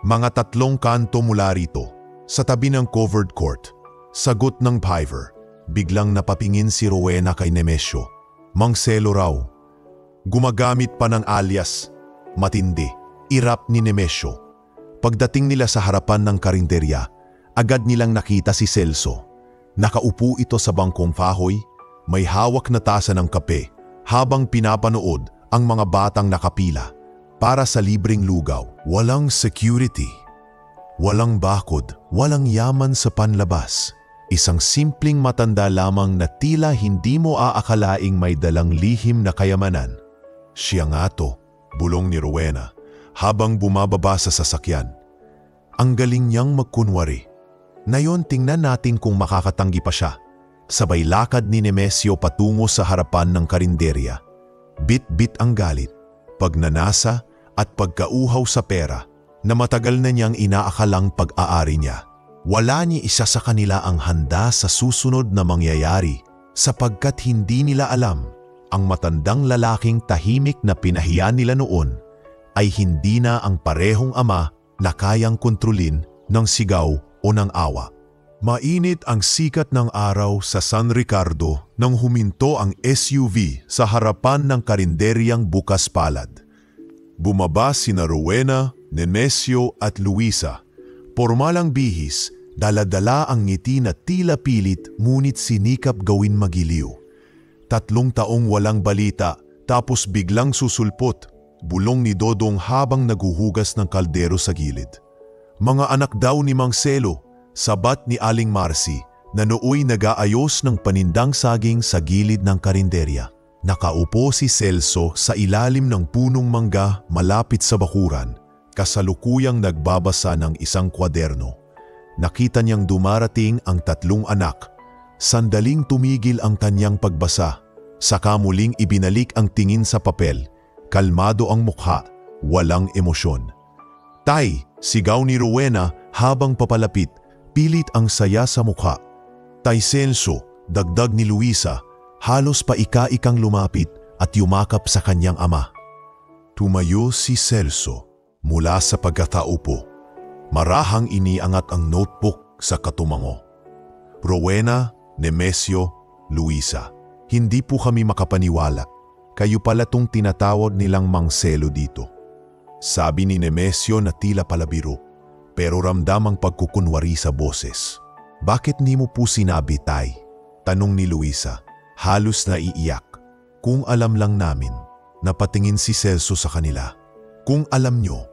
S1: Mga 3 kanto mula rito, sa tabi ng covered court." Sagot ng driver. Biglang napapingin si Rowena kay Nemesio. Mang Celo raw. Gumagamit pa ng alias. Matindi. Irap ni Nemesio. Pagdating nila sa harapan ng karinderya, agad nilang nakita si Celso. Nakaupo ito sa bangkong kahoy, may hawak na tasa ng kape habang pinapanood ang mga batang nakapila para sa libreng lugaw. Walang security, walang bakod, walang yaman sa panlabas. Isang simpleng matanda lamang na tila hindi mo aakalaing may dalang lihim na kayamanan. "Siya nga to," bulong ni Rowena habang bumababa sa sasakyan. "Ang galing niyang magkunwari. Ngayon tingnan natin kung makakatanggi pa siya." Sabay lakad ni Nemesio patungo sa harapan ng karinderya. Bit-bit ang galit, pagnanasa at pagkauhaw sa pera na matagal na niyang inaakalang pag-aari niya. Wala ni isa sa kanila ang handa sa susunod na mangyayari sapagkat hindi nila alam ang matandang lalaking tahimik na pinahiya nila noon ay hindi na ang parehong ama na kayang kontrolin ng sigaw o ng awa. Mainit ang sikat ng araw sa San Ricardo nang huminto ang SUV sa harapan ng karinderyang bukas palad. Bumaba sina Rowena, Nemesio at Luisa. Pormalang bihis, dala-dala ang ngiti na tila pilit ngunit sinikap gawin magiliw. 3 taong walang balita tapos biglang susulpot, bulong ni Dodong habang naguhugas ng kaldero sa gilid. Mga anak daw ni Mang Celo, sabat ni Aling Marcy na nooy nag-aayos ng panindang saging sa gilid ng karinderya. Nakaupo si Celso sa ilalim ng punong mangga malapit sa bakuran, kasalukuyang nagbabasa ng isang kwaderno. Nakita niyang dumarating ang 3 anak. Sandaling tumigil ang kanyang pagbasa, saka muling ibinalik ang tingin sa papel. Kalmado ang mukha, walang emosyon. "Tay!" sigaw ni Rowena habang papalapit, pilit ang saya sa mukha. "Tay Celso!" dagdag ni Luisa, halos paika-ikang lumapit at yumakap sa kanyang ama. Tumayo si Celso mula sa pagkataupo. Marahang iniangat ang notebook sa katumango. "Rowena, Nemesio, Luisa, hindi po kami makapaniwala. Kayo pala tong tinatawag nilang Mang Celo dito." Sabi ni Nemesio na tila palabiro, pero ramdam ang pagkukunwari sa boses. "Bakit ni mo po sinabi, tay?" tanong ni Luisa, halos naiiyak. "Kung alam lang namin." Napatingin si Celso sa kanila. "Kung alam nyo,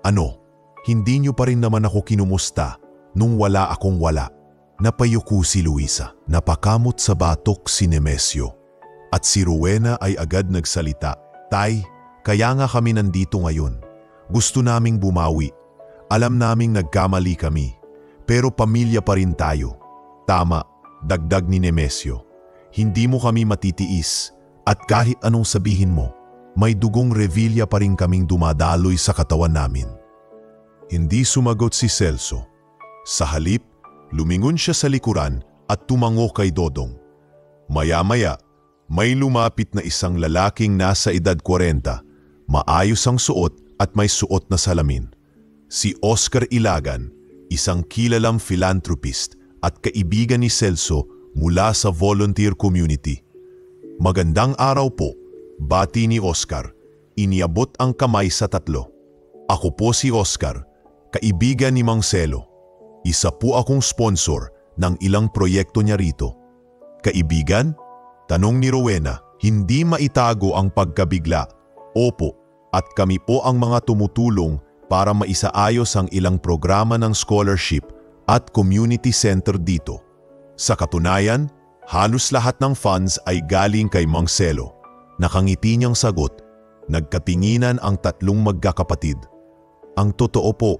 S1: ano, hindi nyo pa rin naman ako kinumusta nung wala akong wala." Napayuko si Luisa. Napakamot sa batok si Nemesio. At si Rowena ay agad nagsalita. "Tay, kaya nga kami nandito ngayon. Gusto naming bumawi. Alam naming nagkamali kami. Pero pamilya pa rin tayo." "Tama," dagdag ni Nemesio. Hindi mo kami matitiis at kahit anong sabihin mo, may dugong Revilla pa rin kaming dumadaloy sa katawan namin. Hindi sumagot si Celso. Sa halip, lumingon siya sa likuran at tumango kay Dodong. Maya-maya, may lumapit na isang lalaking nasa edad 40, maayos ang suot at may suot na salamin. Si Oscar Ilagan, isang kilalang philanthropist at kaibigan ni Celso mula sa volunteer community. Magandang araw po, bati ni Oscar. Iniabot ang kamay sa tatlo. Ako po si Oscar, kaibigan ni Mang Celo. Isa po akong sponsor ng ilang proyekto niya rito. Kaibigan? Tanong ni Rowena, hindi maitago ang pagkabigla. Opo, at kami po ang mga tumutulong para maisaayos ang ilang programa ng scholarship at community center dito. Sa katunayan, halos lahat ng funds ay galing kay Mang Celo. Nakangiti niyang sagot, nagkatinginan ang tatlong magkakapatid. Ang totoo po,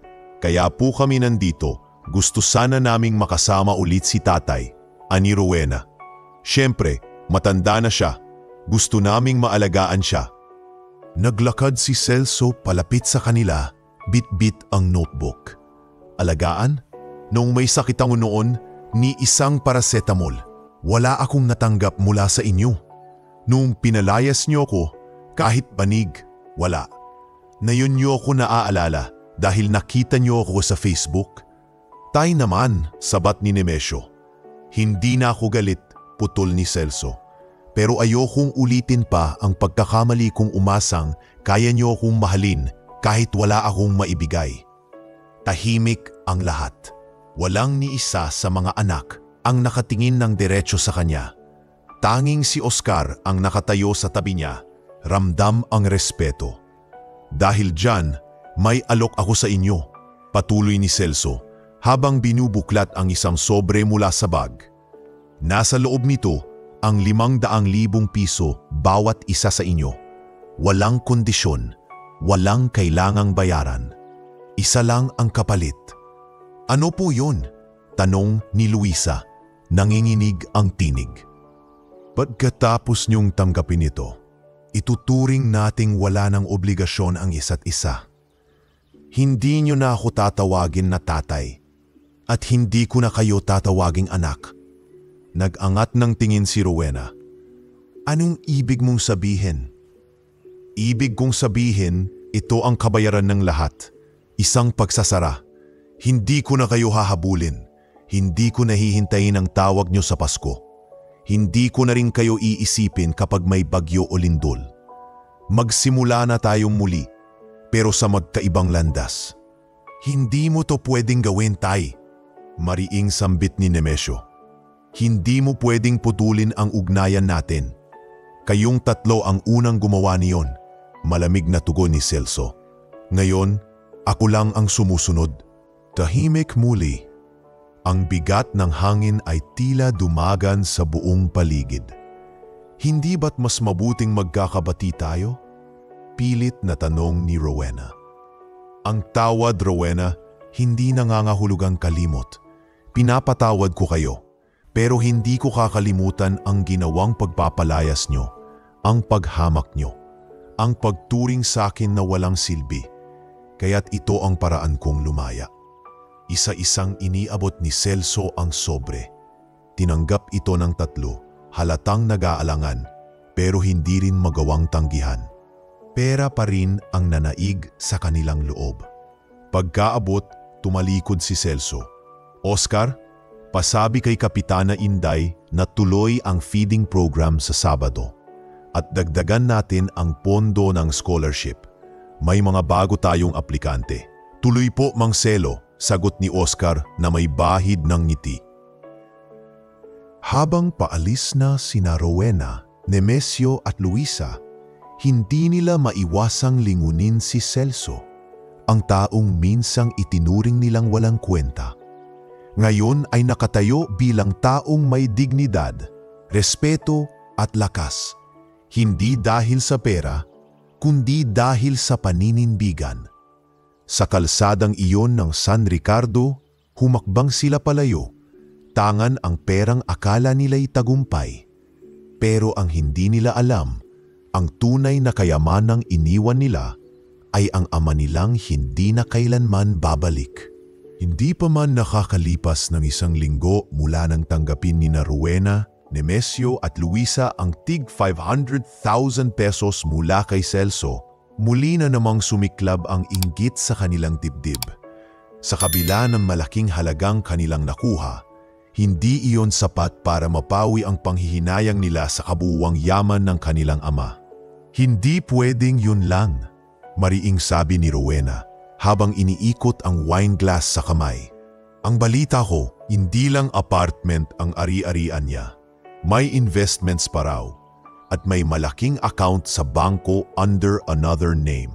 S1: kaya po kami nandito. Gusto sana naming makasama ulit si tatay, ani Rowena. Siyempre, matanda na siya. Gusto naming maalagaan siya. Naglakad si Celso palapit sa kanila, bit-bit ang notebook. Alagaan? Noong may sakit ako noon, ni isang paracetamol. Wala akong natanggap mula sa inyo. Noong pinalayas niyo ko, kahit banig, wala. Ngayon niyo ako naaalala dahil nakita niyo ako sa Facebook. Tay naman, sabat ni Nemesio. Hindi na ako galit, putol ni Celso. Pero ayokong ulitin pa ang pagkakamali kong umasang kaya niyo akong mahalin kahit wala akong maibigay. Tahimik ang lahat. Walang ni isa sa mga anak ang nakatingin ng diretso sa kanya. Tanging si Oscar ang nakatayo sa tabi niya, ramdam ang respeto. Dahil dyan, may alok ako sa inyo, patuloy ni Celso habang binubuklat ang isang sobre mula sa bag. Nasa loob nito ang 500,000 piso bawat isa sa inyo. Walang kondisyon, walang kailangang bayaran. Isa lang ang kapalit. Ano po yun? Tanong ni Luisa. Nanginginig ang tinig. Pagkatapos niyong tanggapin ito, ituturing nating wala ng obligasyon ang isa't isa. Hindi niyo na ako tatawagin na tatay at hindi ko na kayo tatawaging anak. Nag-angat ng tingin si Rowena. Anong ibig mong sabihin? Ibig kong sabihin, ito ang kabayaran ng lahat. Isang pagsasara. Hindi ko na kayo hahabulin. Hindi ko nahihintayin ang tawag niyo sa Pasko. Hindi ko na rin kayo iisipin kapag may bagyo o lindol. Magsimula na tayong muli, pero sa magkaibang landas. Hindi mo to pwedeng gawin, tay. Mariing sambit ni Nemesio. Hindi mo pwedeng putulin ang ugnayan natin. Kayong tatlo ang unang gumawa niyon. Malamig na tugon ni Celso. Ngayon, ako lang ang sumusunod. Tahimik muli. Ang bigat ng hangin ay tila dumagan sa buong paligid. Hindi ba't mas mabuting magkakabati tayo? Pilit na tanong ni Rowena. Ang tawad, Rowena, hindi nangangahulugang kalimot. Pinapatawad ko kayo, pero hindi ko kakalimutan ang ginawang pagpapalayas nyo, ang paghamak nyo, ang pagturing sa akin na walang silbi. Kaya't ito ang paraan kong lumaya. Isa-isang iniabot ni Celso ang sobre. Tinanggap ito ng tatlo, halatang nag-aalangan, pero hindi rin magawang tanggihan. Pera pa rin ang nanaig sa kanilang loob. Pagkaabot, tumalikod si Celso. Oscar, pasabi kay Kapitana Inday na tuloy ang feeding program sa Sabado. At dagdagan natin ang pondo ng scholarship. May mga bago tayong aplikante. Tuloy po, Mang Celo, sagot ni Oscar na may bahid ng ngiti. Habang paalis na sina Rowena, Nemesio at Luisa, hindi nila maiwasang lingunin si Celso, ang taong minsang itinuring nilang walang kwenta. Ngayon ay nakatayo bilang taong may dignidad, respeto at lakas, hindi dahil sa pera, kundi dahil sa paninindigan. Sa kalsadang iyon ng San Ricardo, humakbang sila palayo. Tangan ang perang akala nila'y tagumpay. Pero ang hindi nila alam, ang tunay na kayamanang iniwan nila ay ang ama nilang hindi na kailanman babalik. Hindi pa man nakakalipas ng 1 linggo mula nang tanggapin ni Rowena, Nemesio at Luisa ang tig 500,000 pesos mula kay Celso, muli na namang sumiklab ang inggit sa kanilang dibdib. Sa kabila ng malaking halagang kanilang nakuha, hindi iyon sapat para mapawi ang panghihinayang nila sa kabuuang yaman ng kanilang ama. Hindi pwedeng yun lang, mariing sabi ni Rowena habang iniikot ang wine glass sa kamay. Ang balita ko, hindi lang apartment ang ari-arian niya. May investments pa raw at may malaking account sa bangko under another name.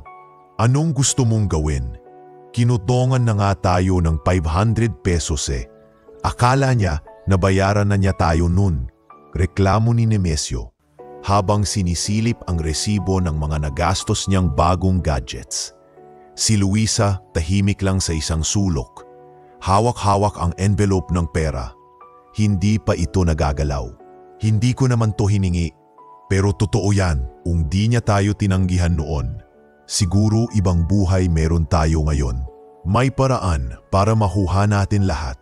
S1: Anong gusto mong gawin? Kinutongan na nga tayo ng 500 pesos eh. Akala niya nabayaran na niya tayo nun. Reklamo ni Nemesio habang sinisilip ang resibo ng mga nagastos niyang bagong gadgets. Si Luisa tahimik lang sa isang sulok. Hawak-hawak ang envelope ng pera. Hindi pa ito nagagalaw. Hindi ko naman to hiningi. Pero totoo yan, kung di niya tayo tinanggihan noon. Siguro ibang buhay meron tayo ngayon. May paraan para makuha natin lahat.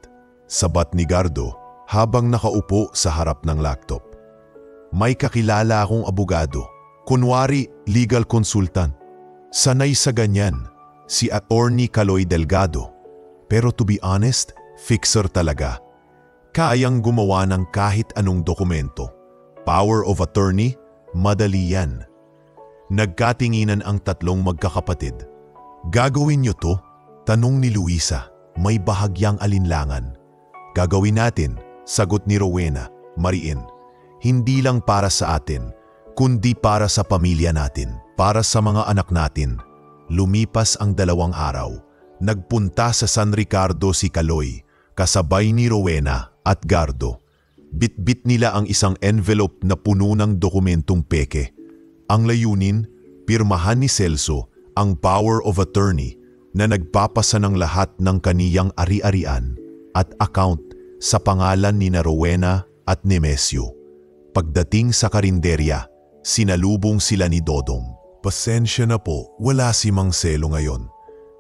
S1: Sabat ni Gardo habang nakaupo sa harap ng laptop. May kakilala akong abogado. Kunwari, legal consultant. Sanay sa ganyan. Si Attorney Kaloy Delgado. Pero to be honest, fixer talaga. Kayang gumawa ng kahit anong dokumento. Power of attorney, madali yan. Nagkatinginan ang tatlong magkakapatid. Gagawin niyo to? Tanong ni Luisa, may bahagyang alinlangan. Gagawin natin, sagot ni Rowena, mariin. Hindi lang para sa atin, kundi para sa pamilya natin, para sa mga anak natin. Lumipas ang 2 araw. Nagpunta sa San Ricardo si Kaloy, kasabay ni Rowena at Gardo. Bit-bit nila ang isang envelope na puno ng dokumentong peke. Ang layunin, pirmahan ni Celso ang power of attorney na nagpapasa ng lahat ng kaniyang ari-arian at account sa pangalan ni Rowena at Nemesio. Pagdating sa karinderya, sinalubong sila ni Dodong. Pasensya na po, wala si Mang Celo ngayon.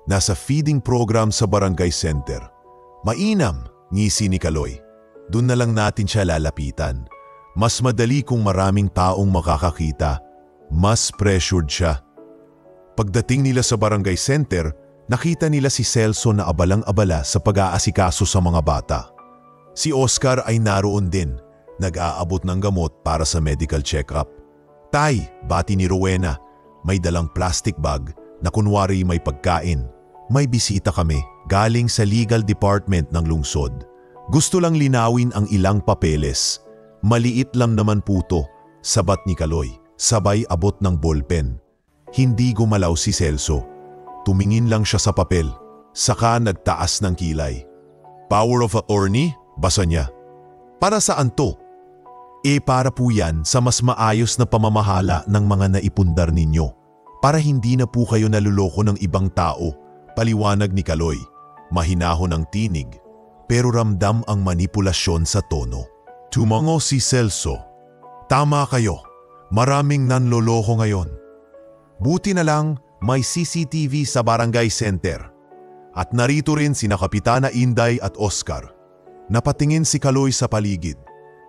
S1: Nasa feeding program sa barangay center. Mainam, ngisi ni Kaloy. Doon na lang natin siya lalapitan. Mas madali kung maraming taong makakakita. Mas pressured siya. Pagdating nila sa barangay center, nakita nila si Celso na abalang-abala sa pag-aasikaso sa mga bata. Si Oscar ay naroon din, nag-aabot ng gamot para sa medical check-up. Tay, bati ni Rowena, may dalang plastic bag na kunwari may pagkain. May bisita kami galing sa legal department ng lungsod. Gusto lang linawin ang ilang papeles. Maliit lang naman po to, sabat ni Kaloy, sabay abot ng ballpen. Hindi gumalaw si Celso. Tumingin lang siya sa papel, saka nagtaas ng kilay. Power of attorney? Basa niya. Para saan to? Para po yan sa mas maayos na pamamahala ng mga naipundar ninyo. Para hindi na po kayo naluloko ng ibang tao, paliwanag ni Kaloy. Mahinahon ang tinig, pero ramdam ang manipulasyon sa tono. Tumango si Celso. Tama kayo, maraming nanloloko ngayon. Buti na lang may CCTV sa barangay center. At narito rin sina Kapitana Inday at Oscar. Napatingin si Kaloy sa paligid.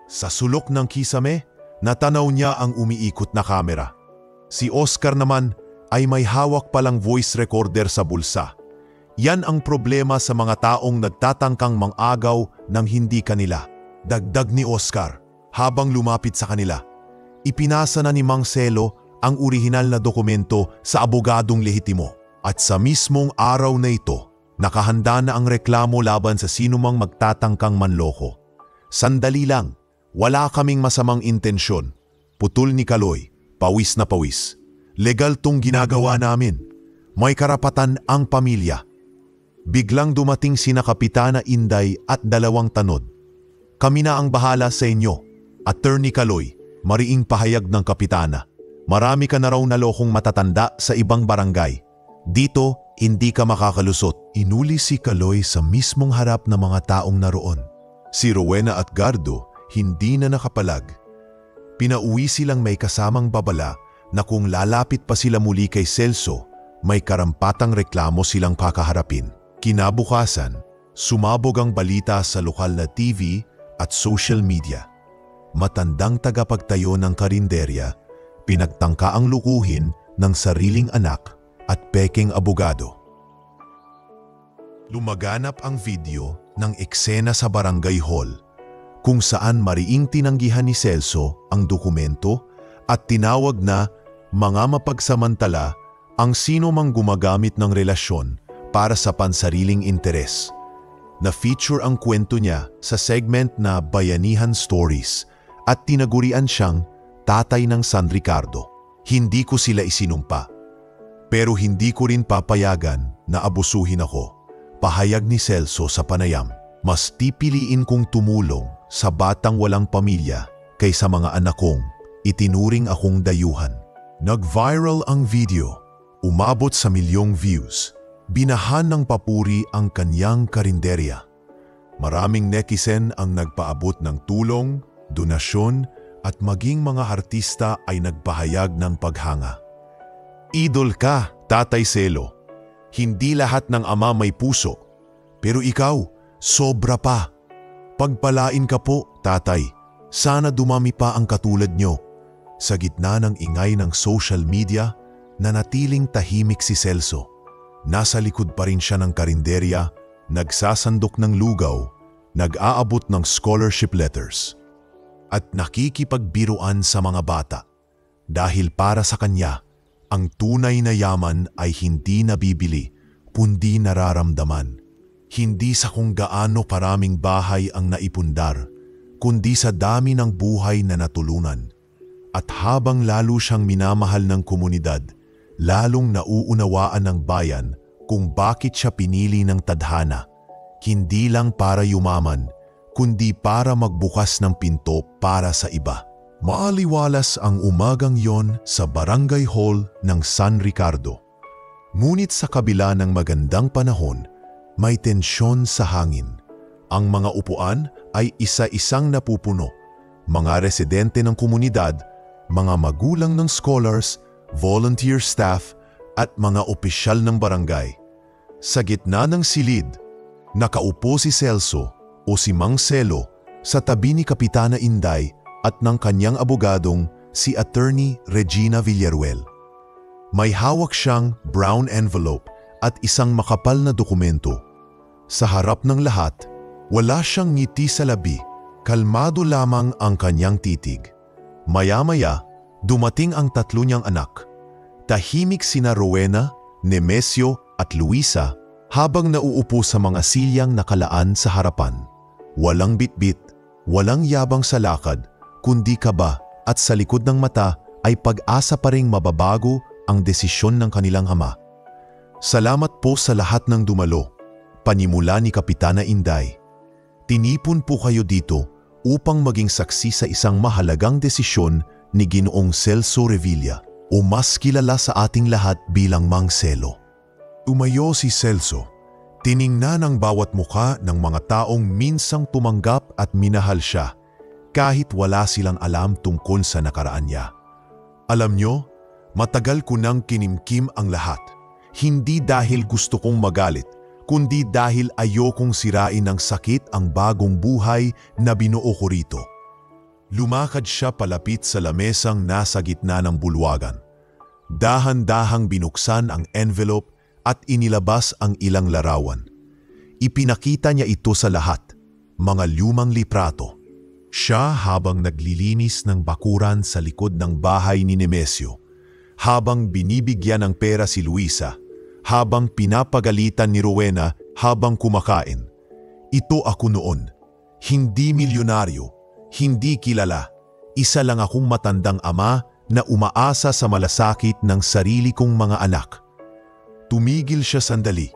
S1: Sa sulok ng kisame, natanaw niya ang umiikot na kamera. Si Oscar naman ay may hawak palang voice recorder sa bulsa. Yan ang problema sa mga taong nagtatangkang mangagaw ng hindi kanila. Dagdag ni Oscar habang lumapit sa kanila. Ipinasa na ni Mang Celo ang orihinal na dokumento sa abogadong lehitimo. At sa mismong araw na ito, nakahanda na ang reklamo laban sa sinumang magtatangkang manloko. Sandali lang. Wala kaming masamang intensyon. Putol ni Kaloy, pawis na pawis. Legal tong ginagawa namin. May karapatan ang pamilya. Biglang dumating sina Kapitana Inday at 2 tanod. Kami na ang bahala sa inyo. Attorney Kaloy, mariing pahayag ng Kapitana. Marami ka na raw nalokong matatanda sa ibang barangay. Dito, hindi ka makakalusot. Inuli si Kaloy sa mismong harap ng mga taong naroon. Si Rowena at Gardo, hindi na nakapalag. Pinauwi silang may kasamang babala na kung lalapit pa sila muli kay Celso, may karampatang reklamo silang kakaharapin. Kinabukasan, sumabog ang balita sa lokal na TV at social media. Matandang tagapagtayo ng karinderya, pinagtangka ang lukuhin ng sariling anak at pekeng abogado. Lumaganap ang video ng eksena sa barangay hall kung saan mariing tinanggihan ni Celso ang dokumento at tinawag na mga mapagsamantala ang sino mang gumagamit ng relasyon para sa pansariling interes. Na-feature ang kwento niya sa segment na Bayanihan Stories at tinagurian siyang tatay ng San Ricardo. Hindi ko sila isinumpa, pero hindi ko rin papayagan na abusuhin ako. Pahayag ni Celso sa panayam, mas pipiliin kong tumulong sa batang walang pamilya kaysa mga anak kong itinuring akong dayuhan. Nag-viral ang video, umabot sa milyong views. Binahan ng papuri ang kanyang karinderya. Maraming netizen ang nagpaabot ng tulong, donasyon at maging mga artista ay nagpahayag ng paghanga. Idol ka, Tatay Celo. Hindi lahat ng ama may puso, pero ikaw, sobra pa. Pagpalain ka po, tatay. Sana dumami pa ang katulad nyo. Sa gitna ng ingay ng social media, nanatiling tahimik si Celso. Nasa likod pa rin siya ng karinderya, nagsasandok ng lugaw, nag-aabot ng scholarship letters, at nakikipagbiruan sa mga bata. Dahil para sa kanya, ang tunay na yaman ay hindi nabibili, kundi nararamdaman. Hindi sa kung gaano karaming bahay ang naipundar, kundi sa dami ng buhay na natulungan. At habang lalo siyang minamahal ng komunidad, lalong nauunawaan ng bayan kung bakit siya pinili ng tadhana. Hindi lang para yumaman, kundi para magbukas ng pinto para sa iba. Maaliwalas ang umagang yon sa barangay hall ng San Ricardo. Ngunit sa kabila ng magandang panahon, may tensyon sa hangin. Ang mga upuan ay isa-isang napupuno. Mga residente ng komunidad, mga magulang ng scholars, volunteer staff at mga opisyal ng barangay. Sa gitna ng silid, nakaupo si Celso o si Mang Celo sa tabi ni Kapitana Inday at ng kanyang abogadong si Attorney Regina Villaruel. May hawak siyang brown envelope at isang makapal na dokumento. Sa harap ng lahat, wala siyang ngiti sa labi, kalmado lamang ang kanyang titig. Maya-maya, dumating ang tatlo niyang anak. Tahimik sina Rowena, Nemesio at Luisa habang nauupo sa mga silyang nakalaan sa harapan. Walang bitbit, walang yabang sa lakad, kundi kaba at sa likod ng mata ay pag-asa pa ring mababago ang desisyon ng kanilang ama. Salamat po sa lahat ng dumalo, panimula ni Kapitana Inday. Tinipon po kayo dito upang maging saksi sa isang mahalagang desisyon ni Ginoong Celso Revilla o mas kilala sa ating lahat bilang Mang Celo. Tumayo si Celso. Tiningnan ang bawat muka ng mga taong minsang tumanggap at minahal siya kahit wala silang alam tungkol sa nakaraan niya. Alam nyo, matagal ko nang kinimkim ang lahat. Hindi dahil gusto kong magalit, kundi dahil ayokong sirain ng sakit ang bagong buhay na binuo ko rito. Lumakad siya palapit sa lamesang nasa gitna ng bulwagan. Dahan-dahang binuksan ang envelope at inilabas ang ilang larawan. Ipinakita niya ito sa lahat, mga lumang litrato. Siya habang naglilinis ng bakuran sa likod ng bahay ni Nemesio, habang binibigyan ng pera si Luisa, habang pinapagalitan ni Rowena habang kumakain. Ito ako noon, hindi milyonaryo, hindi kilala. Isa lang akong matandang ama na umaasa sa malasakit ng sarili kong mga anak. Tumigil siya sandali,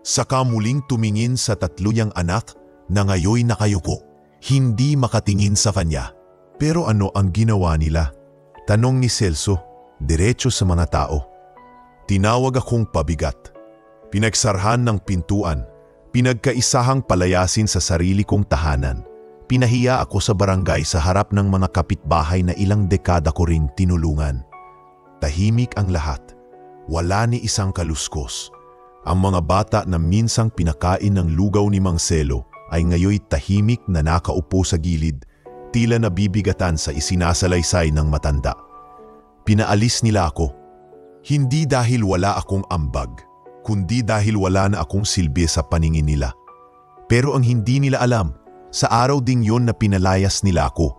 S1: saka muling tumingin sa tatlo niyang anak na ngayoy nakayuko. Hindi makatingin sa kanya. Pero ano ang ginawa nila? Tanong ni Celso, diretso sa mga tao. Tinawag akong pabigat. Pinagsarhan ng pintuan. Pinagkaisahang palayasin sa sarili kong tahanan. Pinahiya ako sa barangay sa harap ng mga kapitbahay na ilang dekada ko ring tinulungan. Tahimik ang lahat. Wala ni isang kaluskos. Ang mga bata na minsang pinakain ng lugaw ni Mang Selo ay ngayoy tahimik na nakaupo sa gilid, tila nabibigatan sa isinasalaysay ng matanda. Pinaalis nila ako. Hindi dahil wala akong ambag, kundi dahil wala na akong silbi sa paningin nila. Pero ang hindi nila alam, sa araw ding yon na pinalayas nila ako,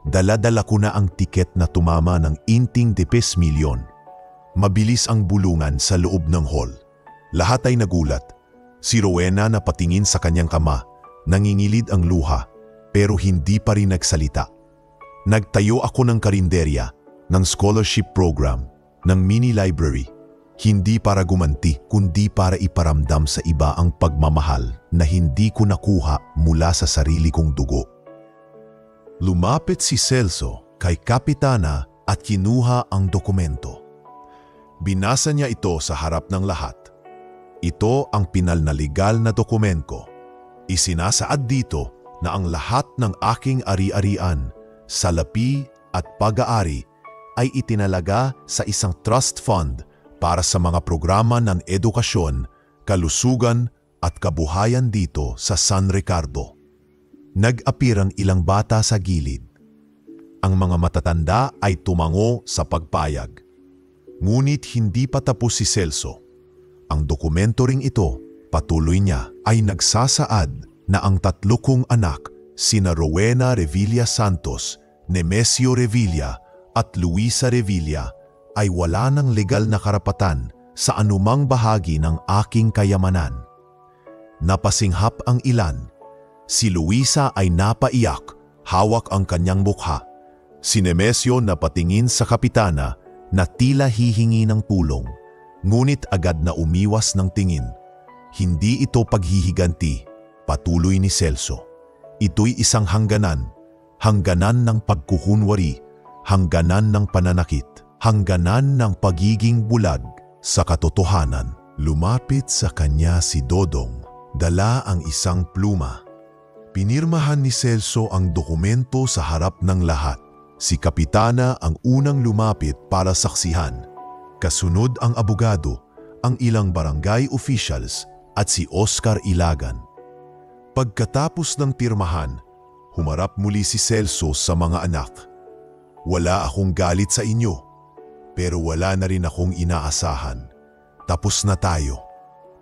S1: dala-dala ko na ang tiket na tumama ng inting 10 milyon. Mabilis ang bulungan sa loob ng hall. Lahat ay nagulat. Si Rowena na patingin sa kanyang kama, nangingilid ang luha, pero hindi pa rin nagsalita. Nagtayo ako ng karinderya, ng scholarship program, ng mini library, hindi para gumanti kundi para iparamdam sa iba ang pagmamahal na hindi ko nakuha mula sa sarili kong dugo. Lumapit si Celso kay Kapitana at kinuha ang dokumento. Binasa niya ito sa harap ng lahat. Ito ang pinal na legal na dokumento. Isinasaad dito na ang lahat ng aking ari-arian, salapi at pag-aari ay itinalaga sa isang trust fund para sa mga programa ng edukasyon, kalusugan at kabuhayan dito sa San Ricardo. Nag-apirang ilang bata sa gilid. Ang mga matatanda ay tumango sa pagpayag. Ngunit hindi pa tapos si Celso. Ang dokumento ring ito, patuloy niya, ay nagsasaad na ang 3 kong anak, sina Rowena Revilla Santos, Nemesio Revilla at Luisa Revilla, ay wala ng legal na karapatan sa anumang bahagi ng aking kayamanan. Napasinghap ang ilan. Si Luisa ay napaiyak, hawak ang kanyang mukha. Si Nemesio napatingin sa kapitana na tila hihingi ng tulong, ngunit agad na umiwas ng tingin. Hindi ito paghihiganti, patuloy ni Celso. Ito'y isang hangganan ng pagkukunwari, hangganan ng pananakit, hangganan ng pagiging bulag sa katotohanan. Lumapit sa kanya si Dodong, dala ang isang pluma. Pinirmahan ni Celso ang dokumento sa harap ng lahat. Si Kapitana ang unang lumapit para saksihan. Kasunod ang abogado, ang ilang barangay officials at si Oscar Ilagan. Pagkatapos ng pirmahan, humarap muli si Celso sa mga anak. Wala akong galit sa inyo. Pero wala na rin akong inaasahan. Tapos na tayo.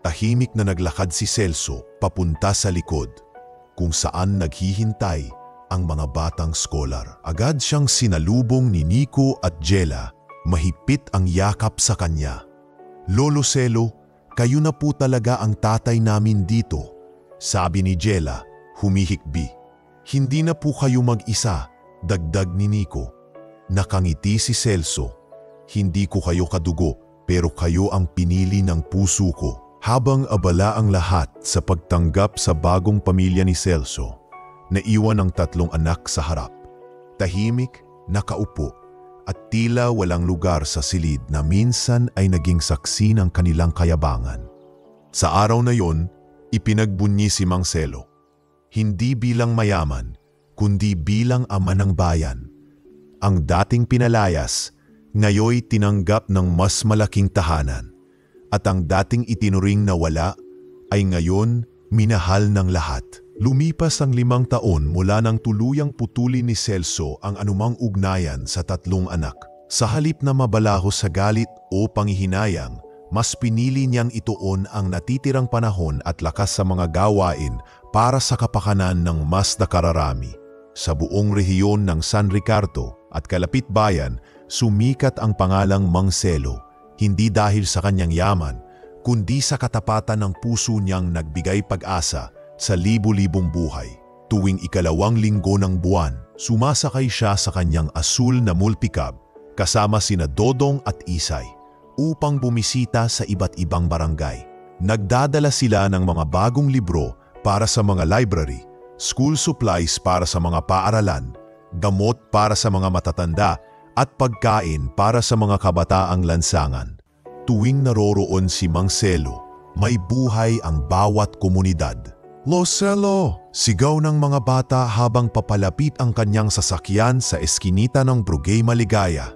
S1: Tahimik na naglakad si Celso papunta sa likod, kung saan naghihintay ang mga batang scholar. Agad siyang sinalubong ni Nico at Jella, mahigpit ang yakap sa kanya. Lolo Celo, kayo na po talaga ang tatay namin dito, sabi ni Jella, humihikbi. Hindi na po kayo mag-isa, dagdag ni Nico. Nakangiti si Celso. Hindi ko kayo kadugo, pero kayo ang pinili ng puso ko. Habang abala ang lahat sa pagtanggap sa bagong pamilya ni Celso, naiwan ang 3 anak sa harap. Tahimik, nakaupo, at tila walang lugar sa silid na minsan ay naging saksi ng kanilang kayabangan. Sa araw na yon, ipinagbunyi si Mang Selo. Hindi bilang mayaman, kundi bilang ama ng bayan. Ang dating pinalayas, ngayoy tinanggap ng mas malaking tahanan, at ang dating itinuring na wala ay ngayon minahal ng lahat. Lumipas ang 5 taon mula nang tuluyang putulin ni Celso ang anumang ugnayan sa 3 anak. Sa halip na mabalaho sa galit o panghihinayang, mas pinili niyang ituon ang natitirang panahon at lakas sa mga gawain para sa kapakanan ng mas nakararami. Sa buong rehiyon ng San Ricardo at kalapit bayan, sumikat ang pangalang Mang Selo, hindi dahil sa kanyang yaman, kundi sa katapatan ng puso niyang nagbigay pag-asa sa libu-libong buhay. Tuwing 2 linggo ng buwan, sumasakay siya sa kanyang asul na multicab kasama sina Dodong at Isay upang bumisita sa iba't ibang barangay. Nagdadala sila ng mga bagong libro para sa mga library, school supplies para sa mga paaralan, gamot para sa mga matatanda, at pagkain para sa mga kabataang lansangan. Tuwing naroroon si Mang Selo, may buhay ang bawat komunidad. Loselo! Sigaw ng mga bata habang papalapit ang kanyang sasakyan sa eskinita ng Brugay Maligaya.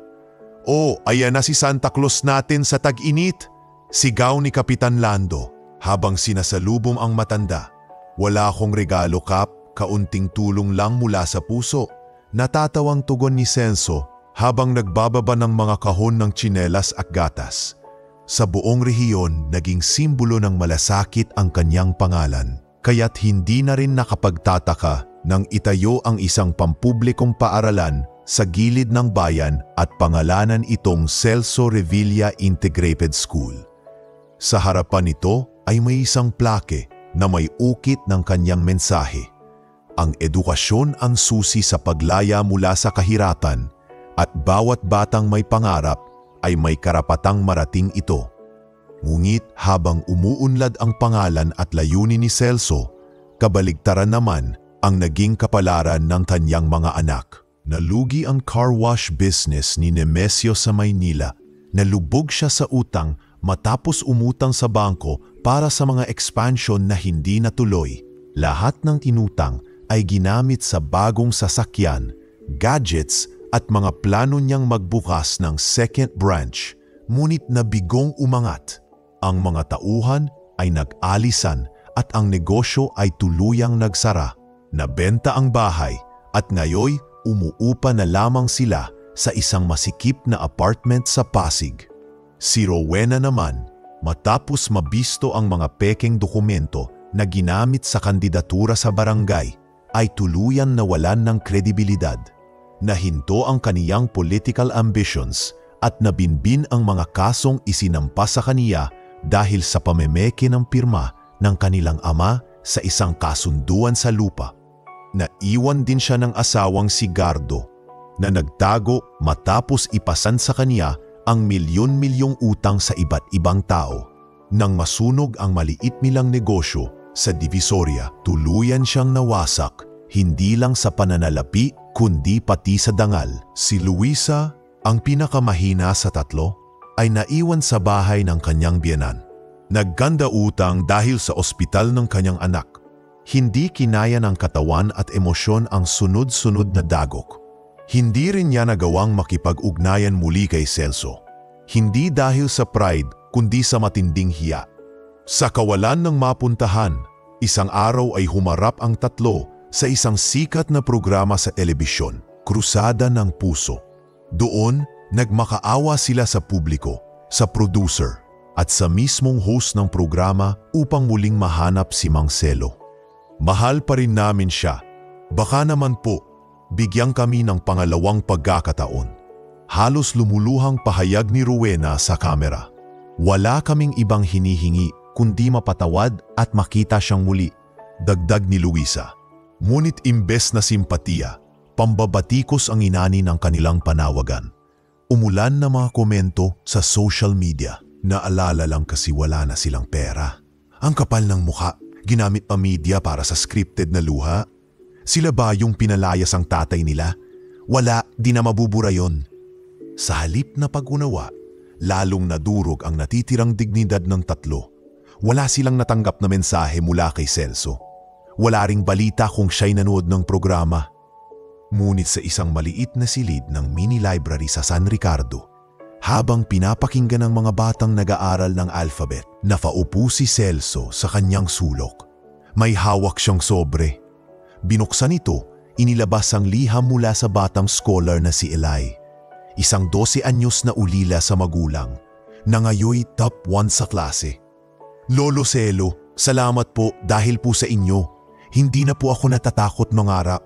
S1: Oh, ayan na si Santa Claus natin sa tag-init! Sigaw ni Kapitan Lando habang sinasalubong ang matanda. Wala akong regalo, Kap, kaunting tulong lang mula sa puso. Natatawang tugon ni Celso habang nagbababa ng mga kahon ng tsinelas at gatas. Sa buong rehiyon, naging simbolo ng malasakit ang kanyang pangalan. Kaya't hindi na rin nakapagtataka nang itayo ang isang pampublikong paaralan sa gilid ng bayan at pangalanan itong Celso Revilla Integrated School. Sa harapan nito ay may isang plake na may ukit ng kanyang mensahe. Ang edukasyon ang susi sa paglaya mula sa kahirapan at bawat batang may pangarap ay may karapatang marating ito. Ngunit habang umuunlad ang pangalan at layunin ni Celso, kabaligtaran naman ang naging kapalaran ng kanyang mga anak. Nalugi ang car wash business ni Nemesio sa Maynila. Nalubog siya sa utang matapos umutang sa bangko para sa mga expansion na hindi natuloy. Lahat ng tinutang ay ginamit sa bagong sasakyan, gadgets at mga plano niyang magbukas ng second branch. Ngunit nabigong umangat. Ang mga tauhan ay nag-alisan at ang negosyo ay tuluyang nagsara. Nabenta ang bahay at ngayoy umuupa na lamang sila sa isang masikip na apartment sa Pasig. Si Rowena naman, matapos mabisto ang mga pekeng dokumento na ginamit sa kandidatura sa barangay, ay tuluyan nawalan ng kredibilidad. Nahinto ang kaniyang political ambitions at nabinbin ang mga kasong isinampa sa kaniya dahil sa pamemeke ng pirma ng kanilang ama sa isang kasunduan sa lupa. Naiwan din siya ng asawang si Gardo na nagtago matapos ipasan sa kaniya ang milyon-milyong utang sa iba't ibang tao. Nang masunog ang maliit nilang negosyo sa Divisoria, tuluyan siyang nawasak, hindi lang sa pananalapi kundi pati sa dangal. Si Luisa, ang pinakamahina sa tatlo, ay naiwan sa bahay ng kanyang biyenan. Nagganda utang dahil sa ospital ng kanyang anak. Hindi kinaya ng katawan at emosyon ang sunod-sunod na dagok. Hindi rin niya nagawang makipag-ugnayan muli kay Celso. Hindi dahil sa pride kundi sa matinding hiya. Sa kawalan ng mapuntahan, isang araw ay humarap ang tatlo sa isang sikat na programa sa telebisyon, Krusada ng Puso. Doon, nagmakaawa sila sa publiko, sa producer, at sa mismong host ng programa upang muling mahanap si Mang Celo. Mahal pa rin namin siya. Baka naman po, bigyan kami ng pangalawang pagkakataon. Halos lumuluhang pahayag ni Rowena sa kamera. Wala kaming ibang hinihingi kundi mapatawad at makita siyang muli, dagdag ni Luisa. Ngunit imbes na simpatiya, pambabatikos ang inani ng kanilang panawagan. Umulan na mga komento sa social media. Naalala lang kasi wala na silang pera. Ang kapal ng mukha, ginamit pa media para sa scripted na luha. Sila ba yung pinalayas ang tatay nila? Wala, di na mabubura yon. Sa halip na pag-unawa, lalong nadurog ang natitirang dignidad ng tatlo. Wala silang natanggap na mensahe mula kay Celso. Wala ring balita kung siya'y nanood ng programa. Ngunit sa isang maliit na silid ng mini library sa San Ricardo, habang pinapakinggan ng mga batang nag-aaral ng alphabet, napaupo si Celso sa kanyang sulok. May hawak siyang sobre. Binuksan ito, inilabas ang liham mula sa batang scholar na si Eli. Isang 12 anyos na ulila sa magulang, na ngayoy top 1 sa klase. Lolo Celo, salamat po dahil po sa inyo. Hindi na po ako natatakot mangarap.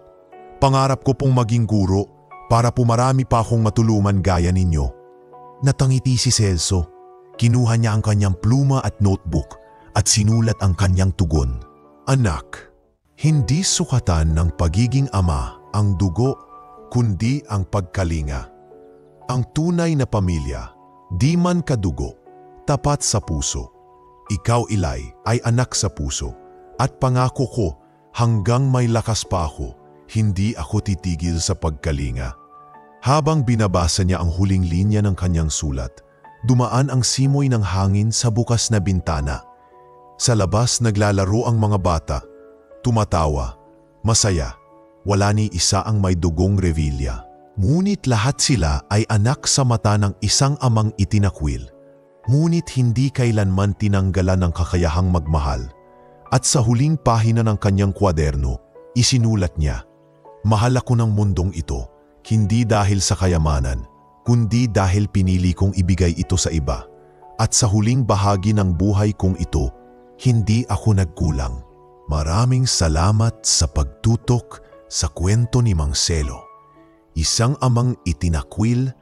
S1: Pangarap ko pong maging guro para po marami pa akong matulungan gaya ninyo. Natangiti si Celso. Kinuha niya ang kanyang pluma at notebook at sinulat ang kanyang tugon. Anak, hindi sukatan ng pagiging ama ang dugo kundi ang pagkalinga. Ang tunay na pamilya, di man kadugo, tapat sa puso. Ikaw, Eli, ay anak sa puso at pangako ko hanggang may lakas pa ako, hindi ako titigil sa pagkalinga. Habang binabasa niya ang huling linya ng kanyang sulat, dumaan ang simoy ng hangin sa bukas na bintana. Sa labas naglalaro ang mga bata, Tumatawa, masaya, wala ni isa ang may dugong Revilla. Ngunit lahat sila ay anak sa mata ng isang amang itinakwil. Ngunit hindi kailanman tinanggalan ng kakayahang magmahal. At sa huling pahina ng kanyang kwaderno, isinulat niya, "Mahal ako ng mundong ito, hindi dahil sa kayamanan, kundi dahil pinili kong ibigay ito sa iba. At sa huling bahagi ng buhay kong ito, hindi ako nagkulang." Maraming salamat sa pagtutok sa kwento ni Mang Selo. Isang amang itinakwil,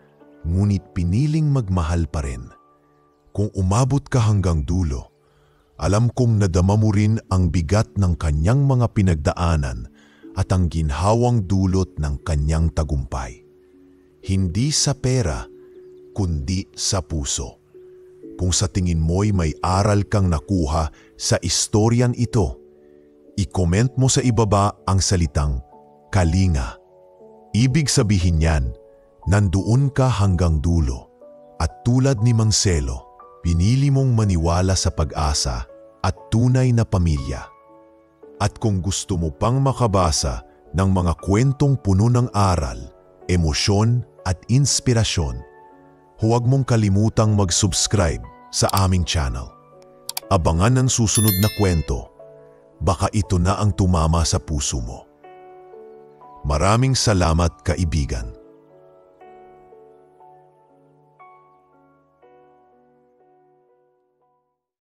S1: ngunit piniling magmahal pa rin. Kung umabot ka hanggang dulo, alam kong nadama mo rin ang bigat ng kanyang mga pinagdaanan at ang ginhawang dulot ng kanyang tagumpay. Hindi sa pera, kundi sa puso. Kung sa tingin mo'y may aral kang nakuha sa istoryan ito, i-comment mo sa ibaba ang salitang Kalinga. Ibig sabihin niyan, nandoon ka hanggang dulo at tulad ni Mang Selo, pinili mong maniwala sa pag-asa at tunay na pamilya. At kung gusto mo pang makabasa ng mga kwentong puno ng aral, emosyon at inspirasyon, huwag mong kalimutang mag-subscribe sa aming channel. Abangan ang susunod na kwento, baka ito na ang tumama sa puso mo. Maraming salamat, kaibigan.